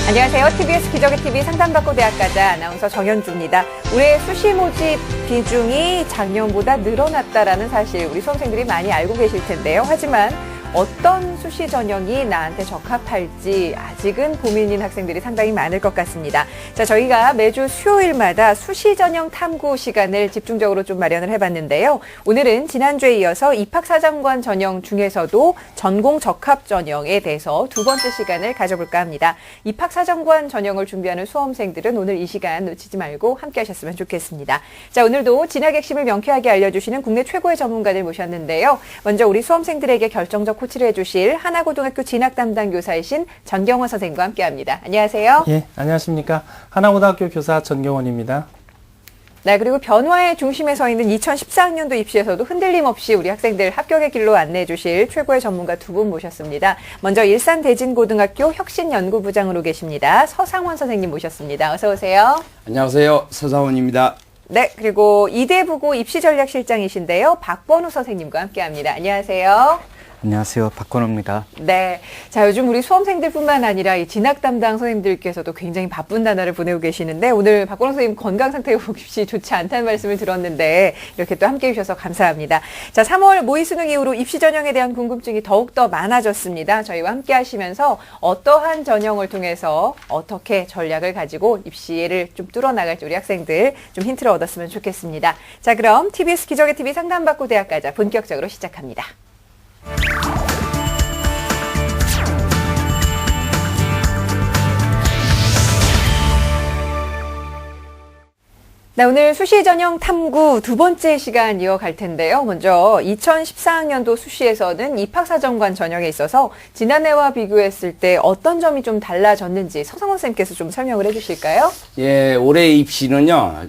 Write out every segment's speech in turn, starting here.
안녕하세요. TBS 기적의 TV 상담받고 대학가자 아나운서 정현주입니다. 올해 수시 모집 비중이 작년보다 늘어났다라는 사실 우리 수험생들이 많이 알고 계실 텐데요. 하지만 어떤 수시 전형이 나한테 적합할지 아직은 고민인 학생들이 상당히 많을 것 같습니다. 자, 저희가 매주 수요일마다 수시 전형 탐구 시간을 집중적으로 좀 마련을 해봤는데요. 오늘은 지난주에 이어서 입학사정관 전형 중에서도 전공 적합 전형에 대해서 두 번째 시간을 가져볼까 합니다. 입학사정관 전형을 준비하는 수험생들은 오늘 이 시간 놓치지 말고 함께 하셨으면 좋겠습니다. 자, 오늘도 진학 핵심을 명쾌하게 알려주시는 국내 최고의 전문가들 모셨는데요. 먼저 우리 수험생들에게 결정적 코치를 해주실 하나고등학교 진학 담당 교사이신 전경원 선생님과 함께합니다. 안녕하세요. 예, 안녕하십니까. 하나고등학교 교사 전경원입니다. 네, 그리고 변화의 중심에 서 있는 2014학년도 입시에서도 흔들림 없이 우리 학생들 합격의 길로 안내해 주실 최고의 전문가 두 분 모셨습니다. 먼저 일산대진고등학교 혁신연구부장으로 계십니다. 서상원 선생님 모셨습니다. 어서 오세요. 안녕하세요. 서상원입니다. 네, 그리고 이대부고 입시전략실장이신데요. 박권우 선생님과 함께합니다. 안녕하세요. 안녕하세요. 박건우입니다. 네. 자, 요즘 우리 수험생들뿐만 아니라 이 진학 담당 선생님들께서도 굉장히 바쁜 나날을 보내고 계시는데 오늘 박건우 선생님 건강 상태가 혹시 좋지 않다는 말씀을 들었는데 이렇게 또 함께 해주셔서 감사합니다. 자, 3월 모의수능 이후로 입시 전형에 대한 궁금증이 더욱더 많아졌습니다. 저희와 함께 하시면서 어떠한 전형을 통해서 어떻게 전략을 가지고 입시를 좀 뚫어나갈지 우리 학생들 좀 힌트를 얻었으면 좋겠습니다. 자, 그럼 TBS 기적의 TV 상담받고 대학가자 본격적으로 시작합니다. 네, 오늘 수시 전형 탐구 두 번째 시간 이어갈 텐데요. 먼저 2014학년도 수시에서는 입학사정관 전형에 있어서 지난해와 비교했을 때 어떤 점이 좀 달라졌는지 서상원 선생님께서 좀 설명을 해주실까요? 예, 올해 입시는요,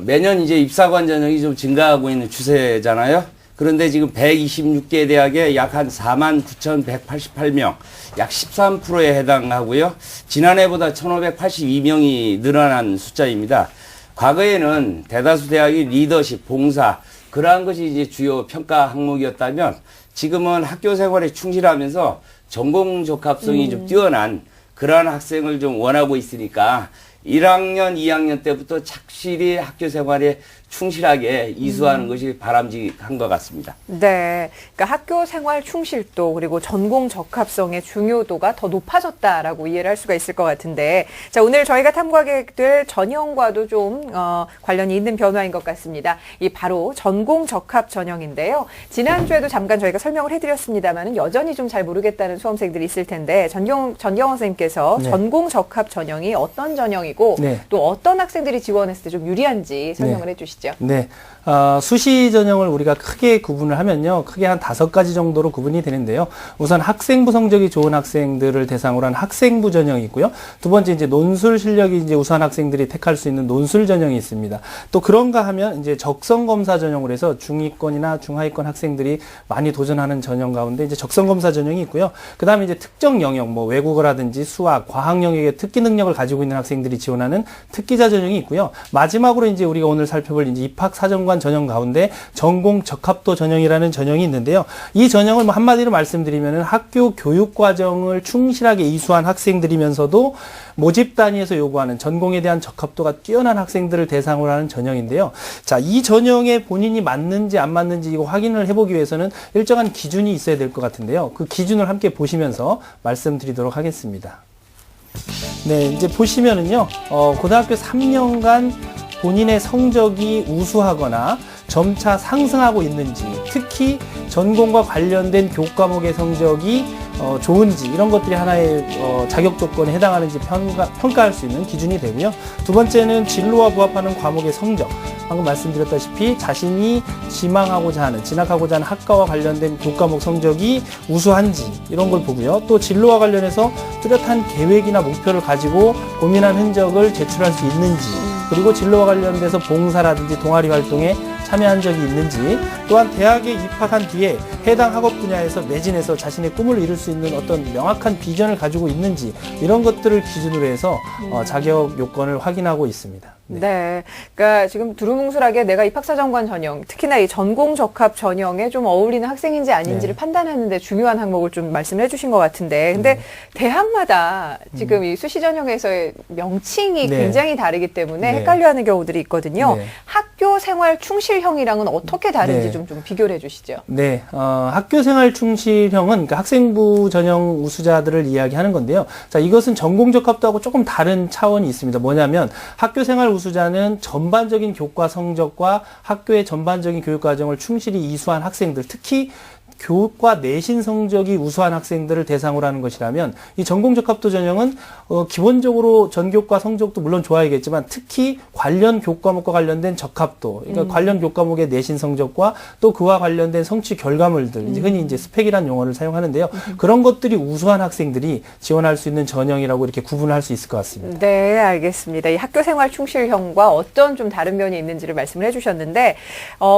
매년 이제 입사관 전형이 좀 증가하고 있는 추세잖아요. 그런데 지금 126개 대학에 약 한 49,188명, 약 13%에 해당하고요. 지난해보다 1,582명이 늘어난 숫자입니다. 과거에는 대다수 대학이 리더십, 봉사, 그러한 것이 이제 주요 평가 항목이었다면 지금은 학교 생활에 충실하면서 전공 적합성이 좀 뛰어난 그러한 학생을 좀 원하고 있으니까 1학년, 2학년 때부터 착실히 학교 생활에 충실하게 이수하는 것이 바람직한 것 같습니다. 네, 그러니까 학교 생활 충실도 그리고 전공 적합성의 중요도가 더 높아졌다라고 이해를 할 수가 있을 것 같은데, 자, 오늘 저희가 탐구하게 될 전형과도 좀 관련이 있는 변화인 것 같습니다. 이 바로 전공 적합 전형인데요. 지난주에도 잠깐 저희가 설명을 해드렸습니다만은 여전히 좀 잘 모르겠다는 수험생들이 있을 텐데 전경원 선생님께서 네. 전공 적합 전형이 어떤 전형이고 네. 또 어떤 학생들이 지원했을 때 좀 유리한지 설명을 네. 해주시죠. 네. 수시 전형을 우리가 크게 구분을 하면요. 크게 한 5가지 정도로 구분이 되는데요. 우선 학생부 성적이 좋은 학생들을 대상으로 한 학생부 전형이 있고요. 두 번째 이제 논술 실력이 이제 우수한 학생들이 택할 수 있는 논술 전형이 있습니다. 또 그런가 하면 이제 적성 검사 전형으로 해서 중위권이나 중하위권 학생들이 많이 도전하는 전형 가운데 이제 적성 검사 전형이 있고요. 그다음에 이제 특정 영역 뭐 외국어라든지 수학, 과학 영역의 특기 능력을 가지고 있는 학생들이 지원하는 특기자 전형이 있고요. 마지막으로 이제 우리가 오늘 살펴볼 이제 입학 사정관 전형 가운데 전공 적합도 전형이라는 전형이 있는데요. 이 전형을 뭐 한마디로 말씀드리면은 학교 교육 과정을 충실하게 이수한 학생들이면서도 모집 단위에서 요구하는 전공에 대한 적합도가 뛰어난 학생들을 대상으로 하는 전형인데요. 자, 이 전형에 본인이 맞는지 안 맞는지 이거 확인을 해보기 위해서는 일정한 기준이 있어야 될 것 같은데요. 그 기준을 함께 보시면서 말씀드리도록 하겠습니다. 네, 이제 보시면은요, 고등학교 3년간 본인의 성적이 우수하거나 점차 상승하고 있는지, 특히 전공과 관련된 교과목의 성적이 좋은지 이런 것들이 하나의 자격 조건에 해당하는지 평가할 수 있는 기준이 되고요. 두 번째는 진로와 부합하는 과목의 성적. 방금 말씀드렸다시피 자신이 진학하고자 하는 학과와 관련된 교과목 성적이 우수한지 이런 걸 보고요. 또 진로와 관련해서 뚜렷한 계획이나 목표를 가지고 고민한 흔적을 제출할 수 있는지, 그리고 진로와 관련돼서 봉사라든지 동아리 활동에 참여한 적이 있는지, 또한 대학에 입학한 뒤에 해당 학업 분야에서 매진해서 자신의 꿈을 이룰 수 있는 어떤 명확한 비전을 가지고 있는지 이런 것들을 기준으로 해서 자격 요건을 확인하고 있습니다. 네. 그러니까 지금 두루뭉술하게 내가 입학사정관 전형, 특히나 이 전공적합 전형에 좀 어울리는 학생인지 아닌지를 판단하는데 중요한 항목을 좀 말씀을 해주신 것 같은데, 근데 대학마다 지금 이 수시 전형에서의 명칭이 굉장히 다르기 때문에 헷갈려하는 경우들이 있거든요. 학교 생활 충실형이랑은 어떻게 다른지 좀 비교를 해주시죠. 네, 학교 생활 충실형은 그러니까 학생부 전형 우수자들을 이야기하는 건데요. 자, 이것은 전공적합도하고 조금 다른 차원이 있습니다. 뭐냐면 학교 생활 우수자는 전반적인 교과 성적과 학교의 전반적인 교육 과정을 충실히 이수한 학생들, 특히 교과 내신 성적이 우수한 학생들을 대상으로 하는 것이라면, 이 전공적합도 전형은 기본적으로 전교과 성적도 물론 좋아야겠지만 특히 관련 교과목과 관련된 적합도, 그러니까 관련 교과목의 내신 성적과 또 그와 관련된 성취 결과물들, 흔히 이제 스펙이라는 용어를 사용하는데요. 그런 것들이 우수한 학생들이 지원할 수 있는 전형이라고 이렇게 구분할 수 있을 것 같습니다. 네, 알겠습니다. 이 학교 생활 충실형과 어떤 좀 다른 면이 있는지를 말씀을 해주셨는데,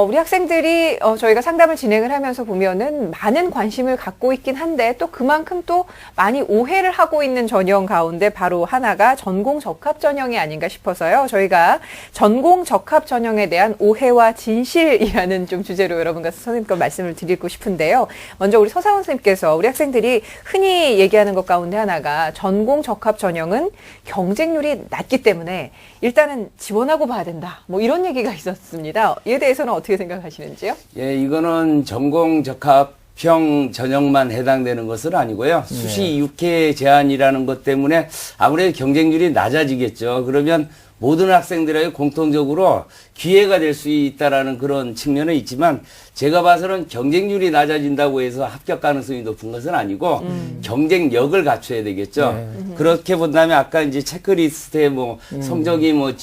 우리 학생들이 저희가 상담을 진행을 하면서 보면은 많은 관심을 갖고 있긴 한데 또 그만큼 또 많이 오해를 하고 있는 전형 가운데 바로 하나가 전공적합 전형이 아닌가 싶어서요. 저희가 전공적합 전형에 대한 오해와 진실이라는 좀 주제로 여러분과 선생님과 말씀을 드리고 싶은데요. 먼저 우리 서사원 선생님께서 우리 학생들이 흔히 얘기하는 것 가운데 하나가 전공적합 전형은 경쟁률이 낮기 때문에 일단은 지원하고 봐야 된다. 뭐 이런 얘기가 있었습니다. 이에 대해서는 어떻게 생각하시는지요? 예, 이거는 전공적합형 전형만 해당되는 것은 아니고요. 수시 6회 제한이라는 것 때문에 아무래도 경쟁률이 낮아지겠죠. 그러면 모든 학생들에게 공통적으로 기회가 될 수 있다라는 그런 측면은 있지만, 제가 봐서는 경쟁률이 낮아진다고 해서 합격 가능성이 높은 것은 아니고 경쟁력을 갖춰야 되겠죠. 그렇게 본다면 아까 이제 체크리스트에 뭐 성적이 뭐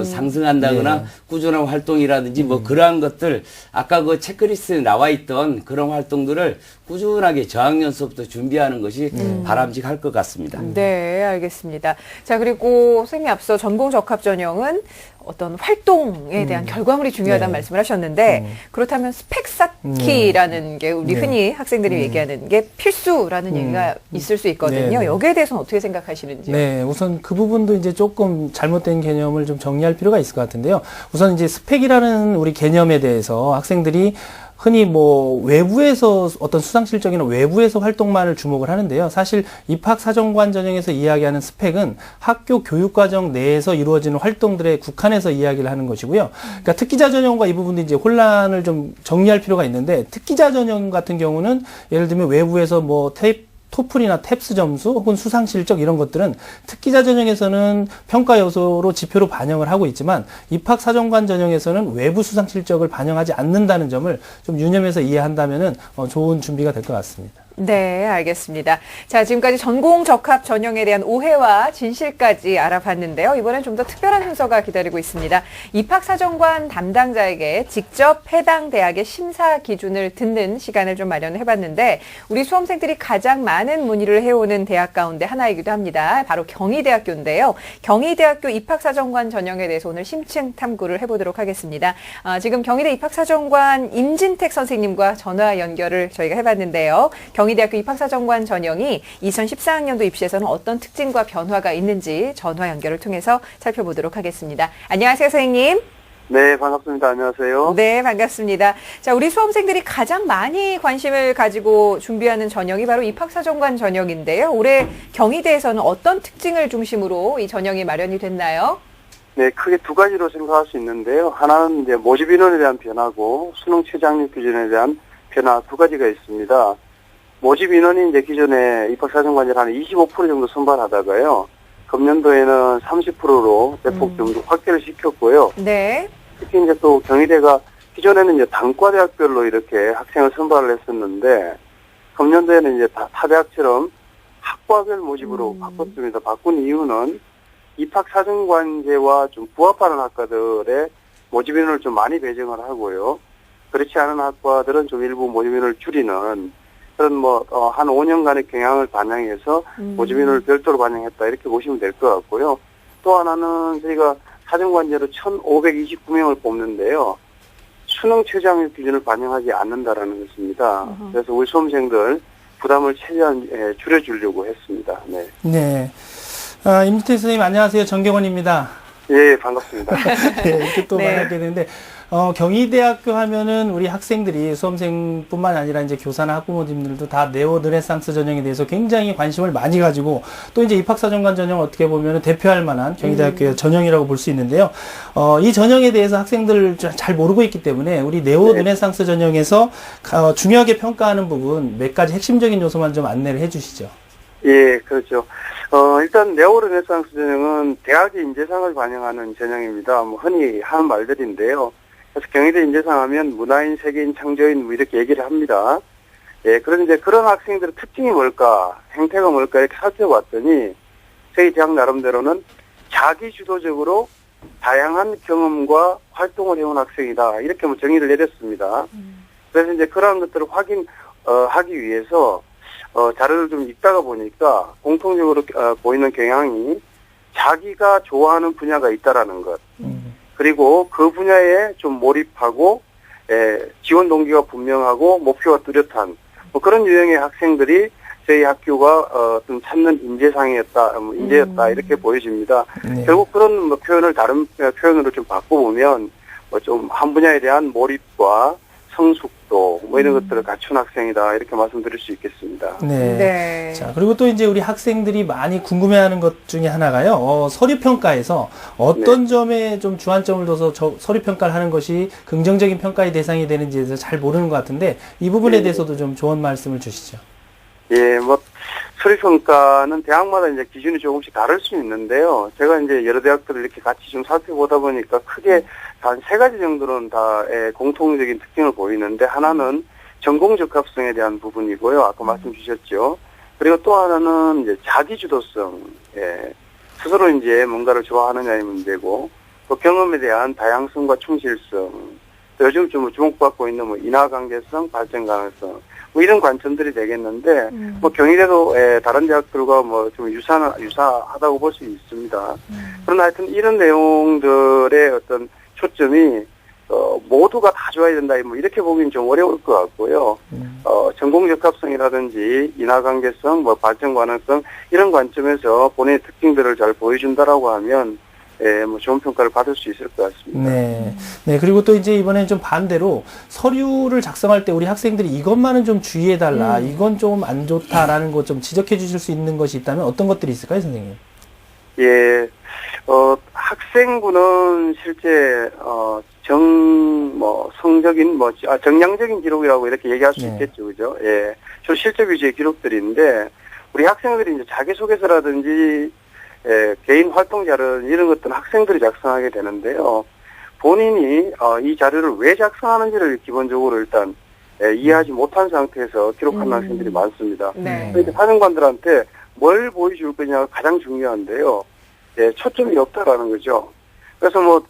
상승한다거나 꾸준한 활동이라든지 뭐 그러한 것들, 아까 그 체크리스트에 나와 있던 그런 활동들을 꾸준하게 저학년서부터 준비하는 것이 바람직할 것 같습니다. 네, 알겠습니다. 자, 그리고 선생님이 앞서 전공적합 전형은 어떤 활동에 대한 결과물이 중요하다는 말씀을 하셨는데, 그렇다면 스펙 쌓기라는 게 우리 흔히 학생들이 얘기하는 게 필수라는 얘기가 있을 수 있거든요. 여기에 대해서는 어떻게 생각하시는지요? 네, 우선 그 부분도 이제 조금 잘못된 개념을 좀 정리할 필요가 있을 것 같은데요. 우선 이제 스펙이라는 우리 개념에 대해서 학생들이 흔히 뭐 외부에서 어떤 수상 실적이나 외부에서 활동만을 주목을 하는데요. 사실 입학사정관 전형에서 이야기하는 스펙은 학교 교육과정 내에서 이루어지는 활동들에 국한해서 이야기를 하는 것이고요. 그러니까 특기자 전형과 이 부분도 이제 혼란을 좀 정리할 필요가 있는데, 특기자 전형 같은 경우는 예를 들면 외부에서 뭐 토플이나 탭스 점수 혹은 수상 실적 이런 것들은 특기자 전형에서는 평가 요소로 지표로 반영을 하고 있지만, 입학사정관 전형에서는 외부 수상 실적을 반영하지 않는다는 점을 좀 유념해서 이해한다면은 좋은 준비가 될 것 같습니다. 네, 알겠습니다. 자, 지금까지 전공적합 전형에 대한 오해와 진실까지 알아봤는데요. 이번엔 좀 더 특별한 순서가 기다리고 있습니다. 입학사정관 담당자에게 직접 해당 대학의 심사 기준을 듣는 시간을 좀 마련해봤는데, 우리 수험생들이 가장 많은 문의를 해오는 대학 가운데 하나이기도 합니다. 바로 경희대학교인데요. 경희대학교 입학사정관 전형에 대해서 오늘 심층 탐구를 해보도록 하겠습니다. 지금 경희대 입학사정관 임진택 선생님과 전화 연결을 저희가 해봤는데요. 경희대학교 입학사정관 전형이 2014학년도 입시에서는 어떤 특징과 변화가 있는지 전화 연결을 통해서 살펴보도록 하겠습니다. 안녕하세요, 선생님. 네, 반갑습니다. 안녕하세요. 네, 반갑습니다. 자, 우리 수험생들이 가장 많이 관심을 가지고 준비하는 전형이 바로 입학사정관 전형인데요. 올해 경희대에서는 어떤 특징을 중심으로 이 전형이 마련이 됐나요? 네, 크게 두 가지로 생각할 수 있는데요. 하나는 이제 모집 인원에 대한 변화고, 수능 최장력 기준에 대한 변화 두 가지가 있습니다. 모집 인원이 이제 기존에 입학사정관을 한 25% 정도 선발하다가요, 금년도에는 30%로 대폭 좀 확대를 시켰고요. 네. 특히 이제 또 경희대가 기존에는 이제 단과대학별로 이렇게 학생을 선발을 했었는데, 금년도에는 이제 타대학처럼 학과별 모집으로 바꿨습니다. 바꾼 이유는 입학사정관제와 좀 부합하는 학과들의 모집 인원을 좀 많이 배정을 하고요. 그렇지 않은 학과들은 좀 일부 모집 인원을 줄이는 그런 한 5년간의 경향을 반영해서 모집 인원을 별도로 반영했다 이렇게 보시면 될 것 같고요. 또 하나는 저희가 사정관제로 1,529명을 뽑는데요. 수능 최저학력 기준을 반영하지 않는다라는 것입니다. 그래서 우리 수험생들 부담을 최대한 줄여주려고 했습니다. 네. 네. 임지태 선생님 안녕하세요. 정경원입니다. 예, 반갑습니다. 네, 이렇게 또 네. 만나게 되는데 경희대학교 하면은 우리 학생들이 수험생뿐만 아니라 이제 교사나 학부모님들도 다 네오 르네상스 전형에 대해서 굉장히 관심을 많이 가지고 또 이제 입학사정관 전형을 어떻게 보면은 대표할 만한 경희대학교의 전형이라고 볼 수 있는데요. 이 전형에 대해서 학생들 잘 모르고 있기 때문에 우리 네오 르네상스 전형에서 중요하게 평가하는 부분 몇 가지 핵심적인 요소만 좀 안내를 해주시죠. 예, 그렇죠. 일단 네오 르네상스 전형은 대학의 인재상을 반영하는 전형입니다. 흔히 하는 말들인데요. 그래서 경희대 인재상 하면 문화인, 세계인, 창조인 이렇게 얘기를 합니다. 예, 그런데 그런 학생들의 특징이 뭘까, 행태가 뭘까 이렇게 살펴봤더니 저희 대학 나름대로는 자기주도적으로 다양한 경험과 활동을 해온 학생이다 이렇게 정의를 내렸습니다. 그래서 이제 그러한 것들을 하기 위해서 자료를 좀 읽다가 보니까 공통적으로 보이는 경향이 자기가 좋아하는 분야가 있다라는 것. 그리고 그 분야에 좀 몰입하고 지원 동기가 분명하고 목표가 뚜렷한 그런 유형의 학생들이 저희 학교가 좀 찾는 인재였다 이렇게 보여집니다. 네. 결국 그런 표현을 다른 표현으로 좀 바꿔보면 좀 한 분야에 대한 몰입과 성숙도 이런 것들을 갖춘 학생이다 이렇게 말씀드릴 수 있겠습니다. 네. 네. 자, 그리고 또 이제 우리 학생들이 많이 궁금해하는 것 중에 하나가요. 서류 평가에서 어떤 점에 좀 주안점을 둬서 서류 평가를 하는 것이 긍정적인 평가의 대상이 되는지에 대해서 잘 모르는 것 같은데 이 부분에 대해서도 좀 좋은 말씀을 주시죠. 예, 서류 평가는 대학마다 이제 기준이 조금씩 다를 수 있는데요. 제가 이제 여러 대학들을 이렇게 같이 좀 살펴보다 보니까 크게 한 3가지 정도는 다 공통적인 특징을 보이는데 하나는 전공 적합성에 대한 부분이고요. 아까 말씀 주셨죠. 그리고 또 하나는 이제 자기주도성, 스스로 이제 뭔가를 좋아하느냐의 문제고, 또 경험에 대한 다양성과 충실성, 또 요즘 좀 주목받고 있는 인하관계성, 발전 가능성, 이런 관점들이 되겠는데, 경희대도 다른 대학들과 좀 유사하다고 볼 수 있습니다. 그러나 하여튼 이런 내용들의 어떤 초점이 모두가 다 좋아야 된다 이렇게 보기는 좀 어려울 것 같고요. 전공 적합성이라든지 인하관계성, 발전 가능성 이런 관점에서 본인의 특징들을 잘 보여준다라고 하면 좋은 평가를 받을 수 있을 것 같습니다. 네. 네. 그리고 또 이제 이번엔 좀 반대로 서류를 작성할 때 우리 학생들이 이것만은 좀 주의해달라. 이건 좀 안 좋다라는 것 좀 지적해 주실 수 있는 것이 있다면 어떤 것들이 있을까요, 선생님? 예. 학생부는 실제, 정량적인 기록이라고 이렇게 얘기할 수 있겠죠. 그죠? 예. 저 실제 위주의 기록들인데, 우리 학생들이 이제 자기소개서라든지, 개인 활동 자료 이런 것들은 학생들이 작성하게 되는데요. 본인이 이 자료를 왜 작성하는지를 기본적으로 일단 이해하지 못한 상태에서 기록하는 학생들이 많습니다. 네. 그러니까 사정관들한테 뭘 보여줄 거냐가 가장 중요한데요. 초점이 없다라는 거죠. 그래서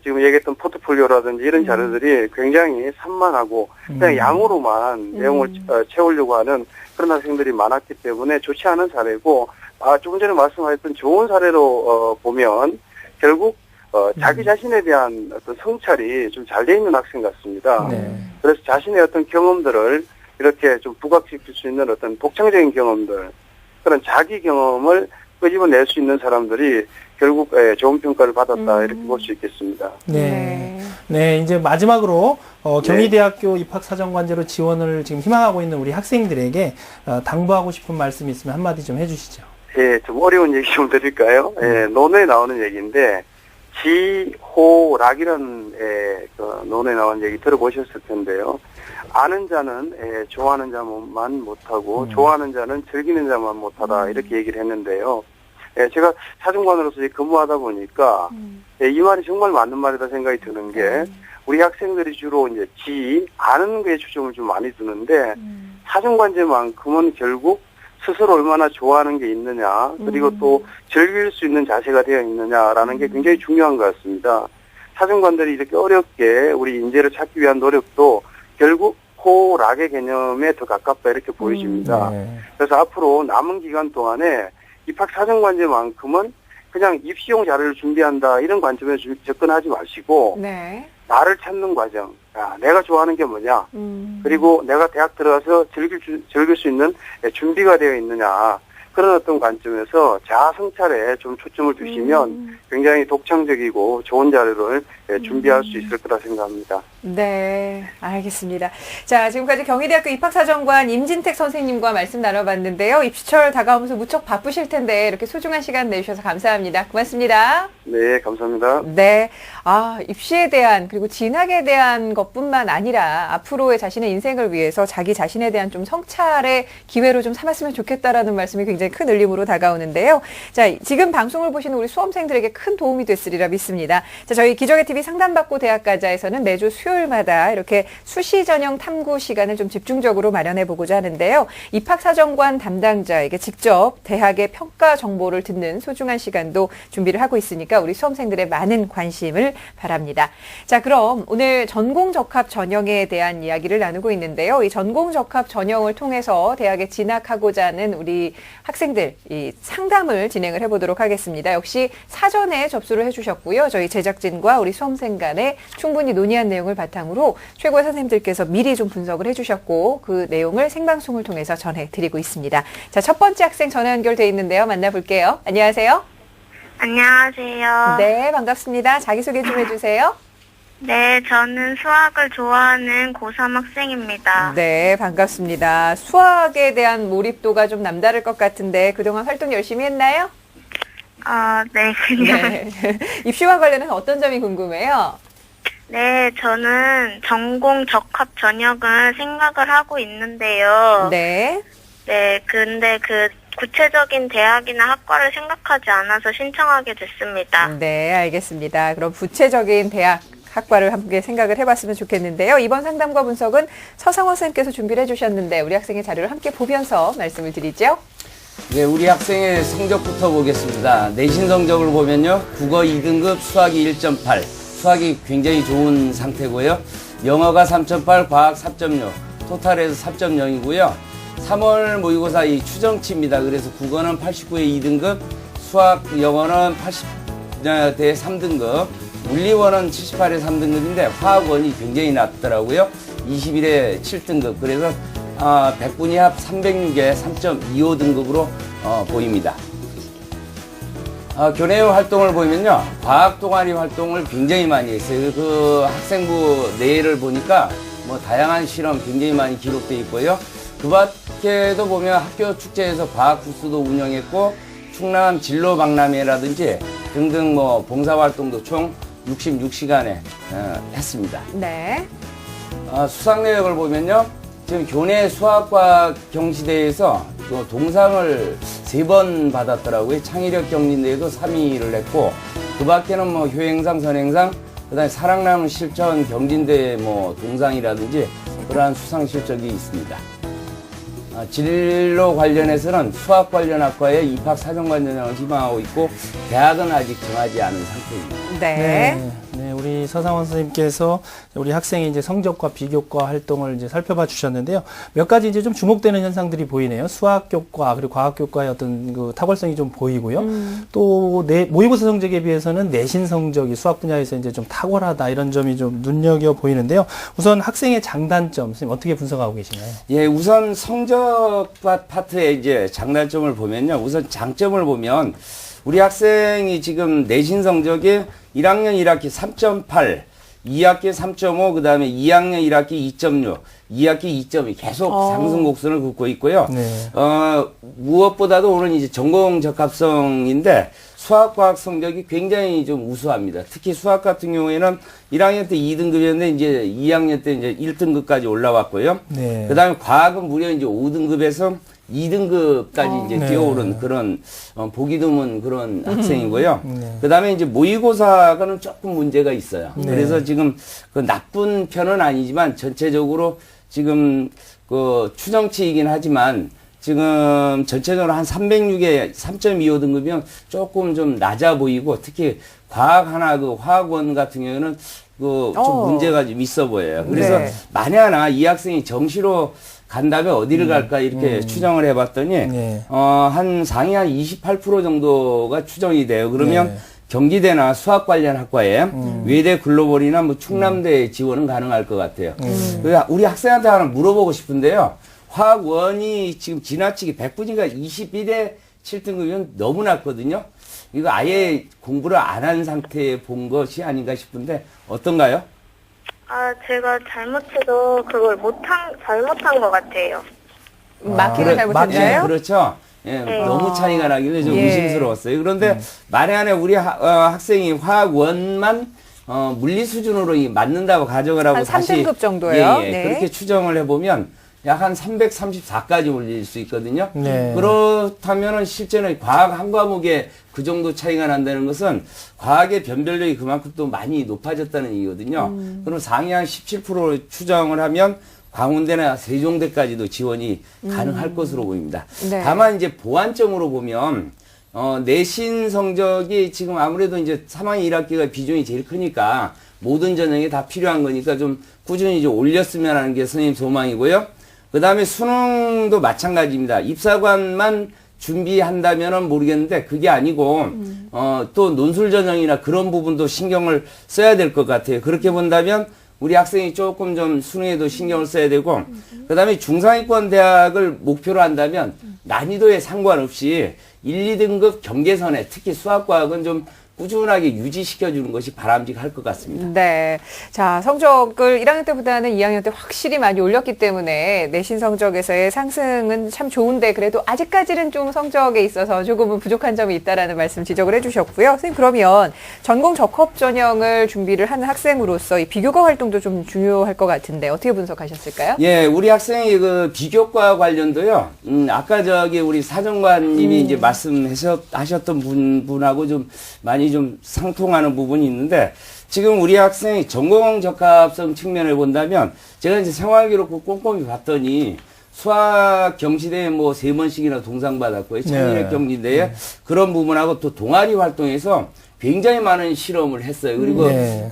지금 얘기했던 포트폴리오라든지 이런 자료들이 굉장히 산만하고 그냥 양으로만 내용을 채우려고 하는 그런 학생들이 많았기 때문에 좋지 않은 사례고, 조금 전에 말씀하셨던 좋은 사례로 보면 결국 자기 자신에 대한 어떤 성찰이 좀 잘 돼 있는 학생 같습니다. 네. 그래서 자신의 어떤 경험들을 이렇게 좀 부각시킬 수 있는 어떤 독창적인 경험들, 그런 자기 경험을 끄집어낼 수 있는 사람들이 결국 좋은 평가를 받았다 이렇게 볼 수 있겠습니다. 네. 네, 이제 마지막으로 경희대학교 입학사정관제로 지원을 지금 희망하고 있는 우리 학생들에게 당부하고 싶은 말씀이 있으면 한마디 좀 해주시죠. 예, 좀 어려운 얘기 좀 드릴까요? 논어에 나오는 얘기인데, 지호락이라는 그 논어에 나오는 얘기 들어보셨을 텐데요. 아는 자는 좋아하는 자만 못하고 좋아하는 자는 즐기는 자만 못하다 이렇게 얘기를 했는데요. 제가 사정관으로서 근무하다 보니까 이 말이 정말 맞는 말이다 생각이 드는 게 우리 학생들이 주로 이제 아는 거에 초점을 좀 많이 두는데 사정관제만큼은 결국 스스로 얼마나 좋아하는 게 있느냐, 그리고 또 즐길 수 있는 자세가 되어 있느냐라는 게 굉장히 중요한 것 같습니다. 사정관들이 이렇게 어렵게 우리 인재를 찾기 위한 노력도 결국 호락의 개념에 더 가깝다 이렇게 보여집니다. 네. 그래서 앞으로 남은 기간 동안에 입학사정관제만큼은 그냥 입시용 자료를 준비한다 이런 관점에서 접근하지 마시고 네. 나를 찾는 과정, 내가 좋아하는 게 뭐냐, 그리고 내가 대학 들어가서 즐길 수 있는 준비가 되어 있느냐, 그런 어떤 관점에서 자아 성찰에 좀 초점을 두시면 굉장히 독창적이고 좋은 자료를 준비할 수 있을 거라 생각합니다. 네, 알겠습니다. 자, 지금까지 경희대학교 입학사정관 임진택 선생님과 말씀 나눠봤는데요. 입시철 다가오면서 무척 바쁘실 텐데 이렇게 소중한 시간 내주셔서 감사합니다. 고맙습니다. 네, 감사합니다. 네. 입시에 대한 그리고 진학에 대한 것뿐만 아니라 앞으로의 자신의 인생을 위해서 자기 자신에 대한 좀 성찰의 기회로 좀 삼았으면 좋겠다라는 말씀이 굉장히 큰 울림으로 다가오는데요. 자, 지금 방송을 보시는 우리 수험생들에게 큰 도움이 됐으리라 믿습니다. 자, 저희 기적의 TV 상담받고 대학가자에서는 매주 수요일마다 이렇게 수시 전형 탐구 시간을 좀 집중적으로 마련해 보고자 하는데요. 입학사정관 담당자에게 직접 대학의 평가 정보를 듣는 소중한 시간도 준비를 하고 있으니까 우리 수험생들의 많은 관심을 바랍니다. 자, 그럼 오늘 전공적합 전형에 대한 이야기를 나누고 있는데요. 이 전공적합 전형을 통해서 대학에 진학하고자 하는 우리 학생들 이 상담을 진행을 해보도록 하겠습니다. 역시 사전에 접수를 해주셨고요. 저희 제작진과 우리 수험생 간에 충분히 논의한 내용을 바탕으로 최고의 선생님들께서 미리 좀 분석을 해주셨고 그 내용을 생방송을 통해서 전해드리고 있습니다. 자, 첫 번째 학생 전화 연결돼 있는데요. 만나볼게요. 안녕하세요. 안녕하세요. 네, 반갑습니다. 자기소개 좀 해주세요. 네, 저는 수학을 좋아하는 고3 학생입니다. 네, 반갑습니다. 수학에 대한 몰입도가 좀 남다를 것 같은데 그동안 활동 열심히 했나요? 네, 그냥. 네. 입시와 관련해서 어떤 점이 궁금해요? 네, 저는 전공 적합 전형을 생각을 하고 있는데요. 네. 네, 근데 구체적인 대학이나 학과를 생각하지 않아서 신청하게 됐습니다. 네, 알겠습니다. 그럼 구체적인 대학, 학과를 함께 생각을 해봤으면 좋겠는데요. 이번 상담과 분석은 서상원 선생님께서 준비를 해주셨는데 우리 학생의 자료를 함께 보면서 말씀을 드리죠. 네, 우리 학생의 성적부터 보겠습니다. 내신 성적을 보면요. 국어 2등급, 수학이 1.8. 수학이 굉장히 좋은 상태고요. 영어가 3.8, 과학 4.6, 토탈에서 4.0이고요. 3월 모의고사 이 추정치입니다. 그래서 국어는 89에 2등급, 수학, 영어는 80대 3등급, 물리원은 78에 3등급인데 화학원이 굉장히 낮더라고요. 21에 7등급. 그래서 100분위 합 306에 3.25등급으로 보입니다. 교내외 활동을 보면요. 과학 동아리 활동을 굉장히 많이 했어요. 그 학생부 내일을 보니까 뭐 다양한 실험 굉장히 많이 기록되어 있고요. 그 밖에도 보면 학교 축제에서 과학 부스도 운영했고 충남 진로 박람회라든지 등등 뭐 봉사활동도 총 66시간에 했습니다. 네. 수상 내역을 보면요. 지금 교내 수학과학 경시대회에서 동상을 3번 받았더라고요. 창의력 경진대회도 3위를 했고, 그 밖에는 뭐 효행상, 선행상, 그 다음에 사랑나무 실천 경진대회 뭐 동상이라든지 그러한 수상 실적이 있습니다. 진로 관련해서는 수학 관련 학과에 입학 사정관 전형을 희망하고 있고, 대학은 아직 정하지 않은 상태입니다. 네. 네, 우리 서상원 선생님께서 우리 학생의 이제 성적과 비교과 활동을 이제 살펴봐 주셨는데요. 몇 가지 이제 좀 주목되는 현상들이 보이네요. 수학 교과 그리고 과학 교과의 어떤 그 탁월성이 좀 보이고요. 또 모의고사 성적에 비해서는 내신 성적이 수학 분야에서 이제 좀 탁월하다 이런 점이 좀 눈여겨 보이는데요. 우선 학생의 장단점 선생님 어떻게 분석하고 계신가요? 예, 우선 성적 파트의 이제 장단점을 보면요. 우선 장점을 보면 우리 학생이 지금 내신 성적이 1학년 1학기 3.8, 2학기 3.5, 그 다음에 2학년 1학기 2.6, 2학기 2.2 계속 상승 곡선을 긋고 있고요. 네. 무엇보다도 오늘 이제 전공 적합성인데 수학과학 성적이 굉장히 좀 우수합니다. 특히 수학 같은 경우에는 1학년 때 2등급이었는데 이제 2학년 때 이제 1등급까지 올라왔고요. 네. 그 다음에 과학은 무려 이제 5등급에서 2등급까지 이제 네. 뛰어오른 그런 보기 드문 그런 학생이고요. 네. 그다음에 이제 모의고사가는 조금 문제가 있어요. 네. 그래서 지금 그 나쁜 편은 아니지만 전체적으로 지금 그 추정치이긴 하지만 지금 전체적으로 한 306에 3.25 등급이면 조금 좀 낮아 보이고 특히 과학 하나 그 화학원 같은 경우는 그 좀 문제가 좀 있어 보여요. 그래서 네. 만약에 이 학생이 정시로 간다면 어디를 갈까 이렇게 추정을 해봤더니 네. 한 상위 한 28% 정도가 추정이 돼요. 그러면 네. 경기대나 수학 관련 학과에 외대 글로벌이나 뭐 충남대 지원은 가능할 것 같아요. 그래서 우리 학생한테 하나 물어보고 싶은데요. 화학원이 지금 지나치게 100분위가 21에 7등급이면 너무 낮거든요. 이거 아예 공부를 안 한 상태에 본 것이 아닌가 싶은데 어떤가요? 아, 제가 잘못해도 그걸 잘못한 것 같아요. 맞기를 잘못했나요? 그렇죠. 예, 네. 너무 차이가 나길래 좀 예. 의심스러웠어요. 그런데 만약에 우리 학생이 화학원만 물리 수준으로 맞는다고 가정을 하고 한 다시 3등급 정도예요? 예, 네. 그렇게 추정을 해보면 약 한 334까지 올릴 수 있거든요. 네. 그렇다면은 실제는 과학 한 과목에 그 정도 차이가 난다는 것은 과학의 변별력이 그만큼 또 많이 높아졌다는 얘기거든요. 그럼 상위 한 17% 추정을 하면 광운대나 세종대까지도 지원이 가능할 것으로 보입니다. 네. 다만 이제 보완점으로 보면 내신 성적이 지금 아무래도 이제 3학년 1학기가 비중이 제일 크니까 모든 전형이 다 필요한 거니까 좀 꾸준히 좀 올렸으면 하는 게 선생님 소망이고요. 그 다음에 수능도 마찬가지입니다. 입사관만 준비한다면은 모르겠는데 그게 아니고 또 논술 전형이나 그런 부분도 신경을 써야 될 것 같아요. 그렇게 본다면 우리 학생이 조금 좀 수능에도 신경을 써야 되고 그 다음에 중상위권 대학을 목표로 한다면 난이도에 상관없이 1, 2등급 경계선에 특히 수학과학은 좀 꾸준하게 유지시켜주는 것이 바람직할 것 같습니다. 네. 자, 성적을 1학년 때보다는 2학년 때 확실히 많이 올렸기 때문에 내신 성적에서의 상승은 참 좋은데 그래도 아직까지는 좀 성적에 있어서 조금은 부족한 점이 있다라는 말씀 지적을 해주셨고요. 선생님, 그러면 전공 적합 전형을 준비를 하는 학생으로서 이 비교과 활동도 좀 중요할 것 같은데 어떻게 분석하셨을까요? 예, 우리 학생이 그 비교과 관련도요. 아까 우리 사정관님이 이제 말씀하셨던 분하고 좀 많이 좀 상통하는 부분이 있는데 지금 우리 학생이 전공 적합성 측면을 본다면 제가 이제 생활기록부 꼼꼼히 봤더니 수학 경시대에 뭐 3번씩이나 동상 받았고요. 창의력 경시대에 그런 부분하고 또 동아리 활동에서 굉장히 많은 실험을 했어요. 그리고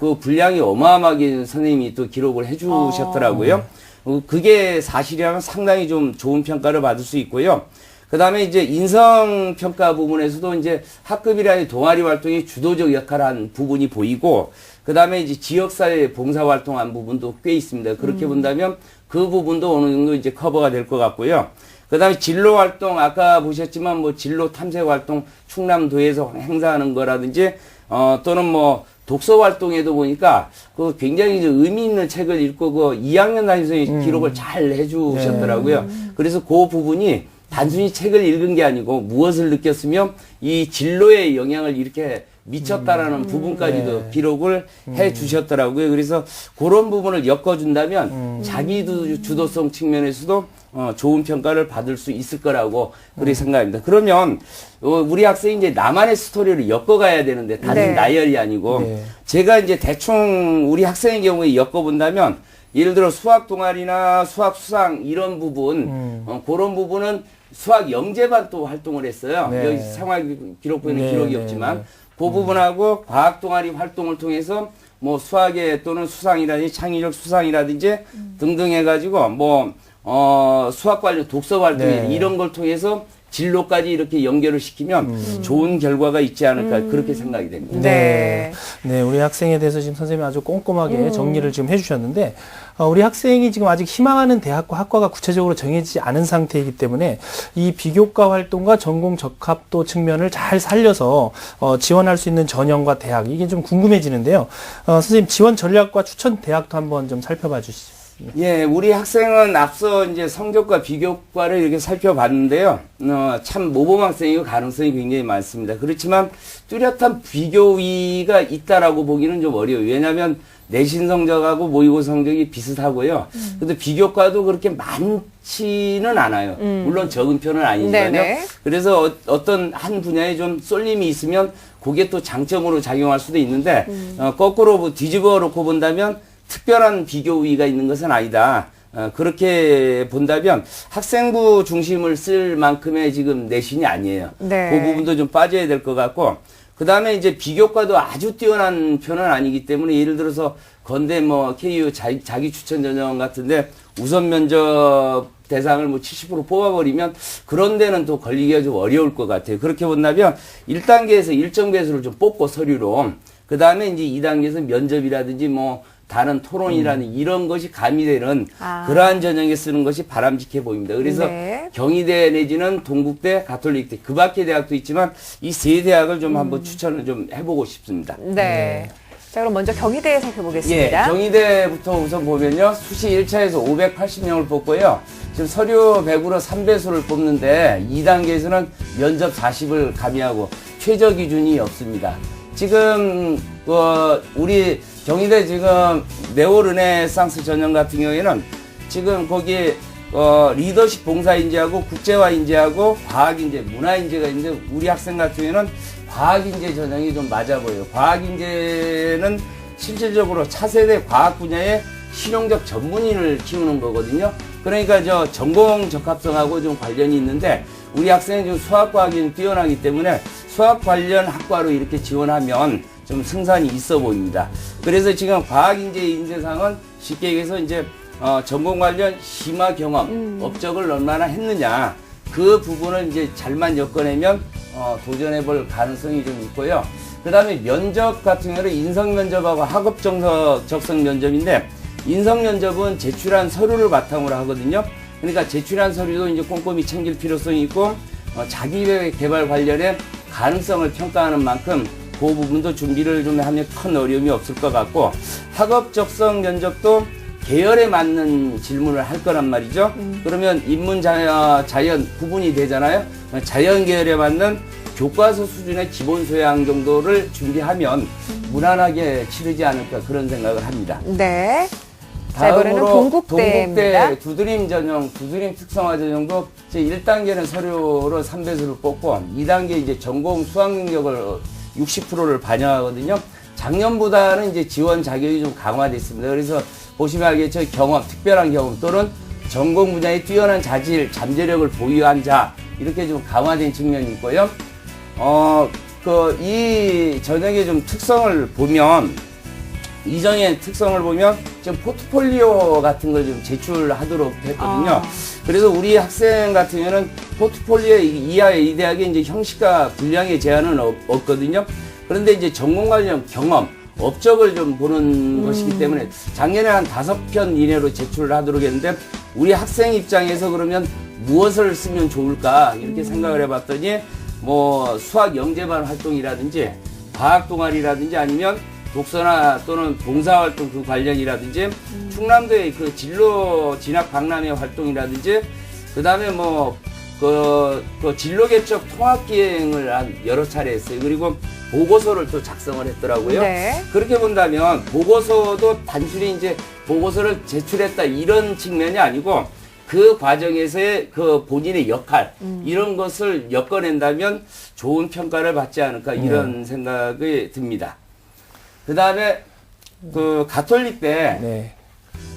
그 분량이 어마어마하게 선생님이 또 기록을 해주셨더라고요. 그게 사실이라면 상당히 좀 좋은 평가를 받을 수 있고요. 그 다음에 이제 인성평가 부분에서도 이제 학급이라는 동아리 활동이 주도적 역할을 한 부분이 보이고, 그 다음에 이제 지역사회 봉사활동한 부분도 꽤 있습니다. 그렇게 본다면 그 부분도 어느 정도 이제 커버가 될 것 같고요. 그 다음에 진로활동, 아까 보셨지만 뭐 진로 탐색활동 충남도에서 행사하는 거라든지, 또는 뭐 독서활동에도 보니까 그 굉장히 이제 의미 있는 책을 읽고 그 2학년 담임선생님이 기록을 잘 해주셨더라고요. 그래서 그 부분이 단순히 책을 읽은 게 아니고 무엇을 느꼈으며 이 진로의 영향을 이렇게 미쳤다라는 부분까지도 기록을 해 주셨더라고요. 그래서 그런 부분을 엮어준다면 자기 주도성 측면에서도 좋은 평가를 받을 수 있을 거라고 그렇게 생각합니다. 그러면 우리 학생이 이제 나만의 스토리를 엮어가야 되는데 단순히 나열이 아니고 제가 이제 대충 우리 학생의 경우에 엮어본다면 예를 들어 수학 동아리나 수학 수상 이런 부분 그런 부분은 수학 영재반 또 활동을 했어요. 여기 생활 기록부에는 기록이 없지만 그 부분하고 과학 동아리 활동을 통해서 뭐 수학에 또는 수상이라든지 창의력 수상이라든지 등등 해가지고 뭐 수학 관련 독서 활동 이런 걸 통해서 진로까지 이렇게 연결을 시키면 좋은 결과가 있지 않을까 그렇게 생각이 됩니다. 네. 네, 우리 학생에 대해서 지금 선생님이 아주 꼼꼼하게 정리를 지금 해주셨는데, 우리 학생이 지금 아직 희망하는 대학과 학과가 구체적으로 정해지지 않은 상태이기 때문에 이 비교과 활동과 전공 적합도 측면을 잘 살려서 지원할 수 있는 전형과 대학, 이게 좀 궁금해지는데요. 선생님, 지원 전략과 추천 대학도 한번 좀 살펴봐 주시죠. 예, 우리 학생은 앞서 이제 성적과 비교과를 이렇게 살펴봤는데요. 참 모범 학생이고 가능성이 굉장히 많습니다. 그렇지만 뚜렷한 비교위가 있다라고 보기는 좀 어려워요. 왜냐하면 내신 성적하고 모의고 성적이 비슷하고요. 근데 비교과도 그렇게 많지는 않아요. 물론 적은 편은 아니지만요. 네네. 그래서 어떤 한 분야에 좀 쏠림이 있으면 그게 또 장점으로 작용할 수도 있는데 거꾸로 뭐 뒤집어 놓고 본다면 특별한 비교위가 있는 것은 아니다. 그렇게 본다면 학생부 중심을 쓸 만큼의 지금 내신이 아니에요. 네. 그 부분도 좀 빠져야 될 것 같고, 그 다음에 이제 비교과도 아주 뛰어난 편은 아니기 때문에 예를 들어서 건대 뭐 KU 자기 추천 전형 같은데 우선 면접 대상을 뭐 70% 뽑아버리면 그런 데는 또 걸리기가 좀 어려울 것 같아요. 그렇게 본다면 1단계에서 일정 개수를 좀 뽑고 서류로, 그 다음에 이제 2단계에서 면접이라든지 뭐 다른 토론이라는 이런 것이 가미되는 그러한 전형에 쓰는 것이 바람직해 보입니다. 그래서 네. 경희대 내지는 동국대, 가톨릭대, 그 밖에 대학도 있지만 이 세 대학을 좀 한번 추천을 좀 해보고 싶습니다. 네. 자, 그럼 먼저 경희대 살펴보겠습니다. 예, 경희대부터 우선 보면요. 수시 1차에서 580명을 뽑고요. 지금 서류 100으로 3배수를 뽑는데 2단계에서는 면접 40을 가미하고 최저 기준이 없습니다. 지금 우리 경희대 지금 네오르네상스 전형 같은 경우에는 지금 거기 리더십 봉사인재하고 국제화인재하고 과학인재, 문화인재가 있는데 우리 학생 같은 경우에는 과학인재 전형이 좀 맞아 보여요. 과학인재는 실질적으로 차세대 과학 분야의 실용적 전문인을 키우는 거거든요. 그러니까 저 전공 적합성하고 좀 관련이 있는데 우리 학생은 지금 수학과학이 좀 뛰어나기 때문에 수학 관련 학과로 이렇게 지원하면 좀 승산이 있어 보입니다. 그래서 지금 과학인재 인재상은 쉽게 얘기해서 이제 전공 관련 심화 경험, 업적을 얼마나 했느냐 그 부분을 이제 잘만 엮어내면 도전해볼 가능성이 좀 있고요. 그 다음에 면접 같은 경우는 인성 면접하고 학업 적성 면접인데 인성 면접은 제출한 서류를 바탕으로 하거든요. 그러니까 제출한 서류도 이제 꼼꼼히 챙길 필요성이 있고 자기 개발 관련해 가능성을 평가하는 만큼 그 부분도 준비를 좀 하면 큰 어려움이 없을 것 같고 학업 적성 면접도 계열에 맞는 질문을 할 거란 말이죠. 그러면 인문 자연 구분이 되잖아요. 자연 계열에 맞는 교과서 수준의 기본 소양 정도를 준비하면 무난하게 치르지 않을까 그런 생각을 합니다. 네. 자, 이번에는 동국대입니다. 동국대 두드림 전형, 두드림 특성화 전형도 제 1단계는 서류로 3배수를 뽑고 2단계 이제 전공 수학 능력을 60%를 반영하거든요. 작년보다는 이제 지원 자격이 좀 강화됐습니다. 그래서 보시면 알겠죠. 경험, 특별한 경험 또는 전공 분야에 뛰어난 자질, 잠재력을 보유한 자 이렇게 좀 강화된 측면이 있고요. 이 전형의 좀 특성을 보면 이전의 특성을 보면 지금 포트폴리오 같은 걸 좀 제출하도록 했거든요. 그래서 우리 학생 같은 경우는 포트폴리오 이하의 이 대학에 이제 형식과 분량의 제한은 없거든요. 그런데 이제 전공 관련 경험, 업적을 좀 보는 것이기 때문에 작년에 한 5편 이내로 제출을 하도록 했는데 우리 학생 입장에서 그러면 무엇을 쓰면 좋을까 이렇게 생각을 해봤더니 뭐 수학 영재반 활동이라든지 과학 동아리라든지 아니면 독서나 또는 봉사활동 그 관련이라든지 충남도의 그 진로 진학 박람회 활동이라든지 그 다음에 그 진로 개척 통합 기행을 한 여러 차례 했어요. 그리고 보고서를 또 작성을 했더라고요. 네. 그렇게 본다면 보고서도 단순히 이제 보고서를 제출했다 이런 측면이 아니고 그 과정에서의 그 본인의 역할 이런 것을 엮어낸다면 좋은 평가를 받지 않을까 이런 생각이 듭니다. 그 다음에 그 가톨릭대 네.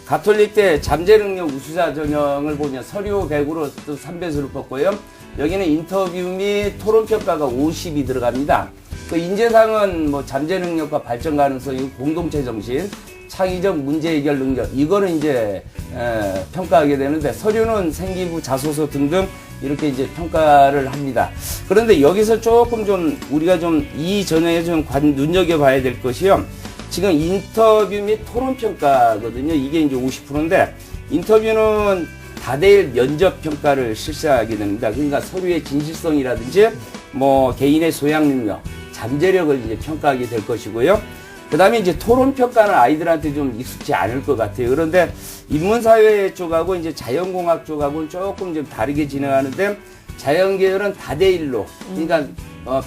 가톨릭대 잠재능력 우수자 전형을 보면 서류 100으로 또 3배수를 뽑고요. 여기는 인터뷰 및 토론평가가 50이 들어갑니다. 그 인재상은 뭐 잠재능력과 발전 가능성이 공동체 정신, 창의적 문제 해결 능력 이거는 이제 평가하게 되는데 서류는 생기부, 자소서 등등 이렇게 이제 평가를 합니다. 그런데 여기서 조금 좀 우리가 좀 이 전형에 좀 눈여겨봐야 될 것이요. 지금 인터뷰 및 토론 평가거든요. 이게 이제 50%인데 인터뷰는 다대일 면접 평가를 실시하게 됩니다. 그러니까 서류의 진실성이라든지 뭐 개인의 소양 능력, 잠재력을 이제 평가하게 될 것이고요. 그다음에 이제 토론 평가는 아이들한테 좀 익숙지 않을 것 같아요. 그런데 인문사회 쪽하고 이제 자연공학 쪽하고는 조금 좀 다르게 진행하는데 자연계열은 다대일로 그러니까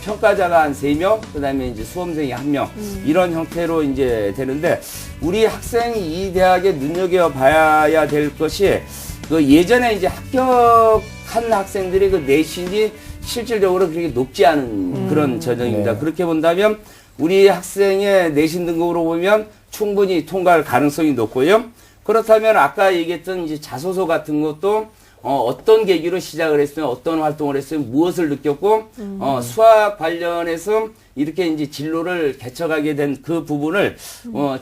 평가자가 한 3명, 그다음에 이제 수험생이 1명 이런 형태로 이제 되는데 우리 학생이 이 대학에 눈여겨 봐야 될 것이 그 예전에 이제 합격한 학생들의 그 내신이 실질적으로 그렇게 높지 않은 그런 전형입니다. 네. 그렇게 본다면 우리 학생의 내신 등급으로 보면 충분히 통과할 가능성이 높고요. 그렇다면 아까 얘기했던 이제 자소서 같은 것도 어떤 계기로 시작을 했으면 어떤 활동을 했으면 무엇을 느꼈고 수학 관련해서 이렇게 이제 진로를 개척하게 된 그 부분을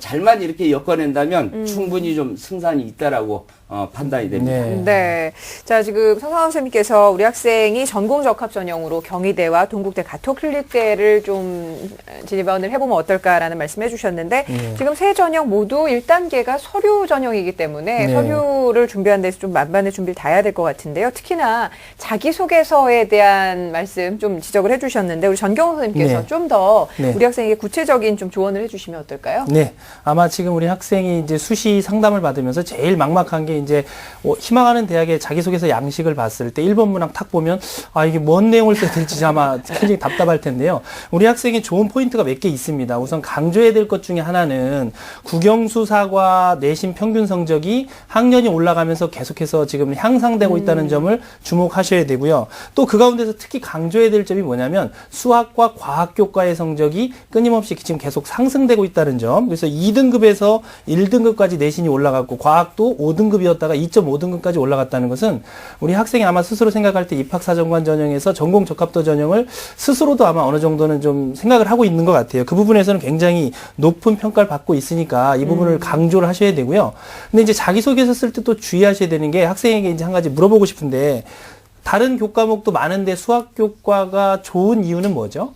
잘만 이렇게 엮어낸다면 충분히 좀 승산이 있다라고 판단이 됩니다. 네. 네. 자, 지금 서상원 선생님께서 우리 학생이 전공 적합 전형으로 경희대와 동국대 가톨클릭대를 좀 지원을 해보면 어떨까라는 말씀 해주셨는데 지금 세 전형 모두 1단계가 서류 전형이기 때문에 네. 서류를 준비하는 데서 좀 만반의 준비를 다 해야 될 것 같은데요. 특히나 자기소개서에 대한 말씀 좀 지적을 해주셨는데 우리 전경호 선생님께서 네. 좀 더 네. 우리 학생에게 구체적인 좀 조언을 해주시면 어떨까요? 네. 아마 지금 우리 학생이 이제 수시 상담을 받으면서 제일 막막한 게 이제 희망하는 대학의 자기소개서 양식을 봤을 때 1번 문항 탁 보면 이게 뭔 내용을 써야 될지 아마 굉장히 답답할 텐데요. 우리 학생이 좋은 포인트가 몇 개 있습니다. 우선 강조해야 될 것 중에 하나는 국영수사과 내신 평균 성적이 학년이 올라가면서 계속해서 지금 향상되고 있다는 점을 주목하셔야 되고요. 또 그 가운데서 특히 강조해야 될 점이 뭐냐면 수학과 과학교과의 성적이 끊임없이 지금 계속 상승되고 있다는 점. 그래서 2등급에서 1등급까지 내신이 올라갔고 과학도 5등급이었다가 2.5등급까지 올라갔다는 것은 우리 학생이 아마 스스로 생각할 때 입학사정관 전형에서 전공 적합도 전형을 스스로도 아마 어느 정도는 좀 생각을 하고 있는 것 같아요. 그 부분에서는 굉장히 높은 평가를 받고 있으니까 이 부분을 강조를 하셔야 되고요. 근데 이제 자기소개서 쓸 때 또 주의하셔야 되는 게 학생에게 이제 한 가지 물어보고 싶은데 다른 교과목도 많은데 수학교과가 좋은 이유는 뭐죠?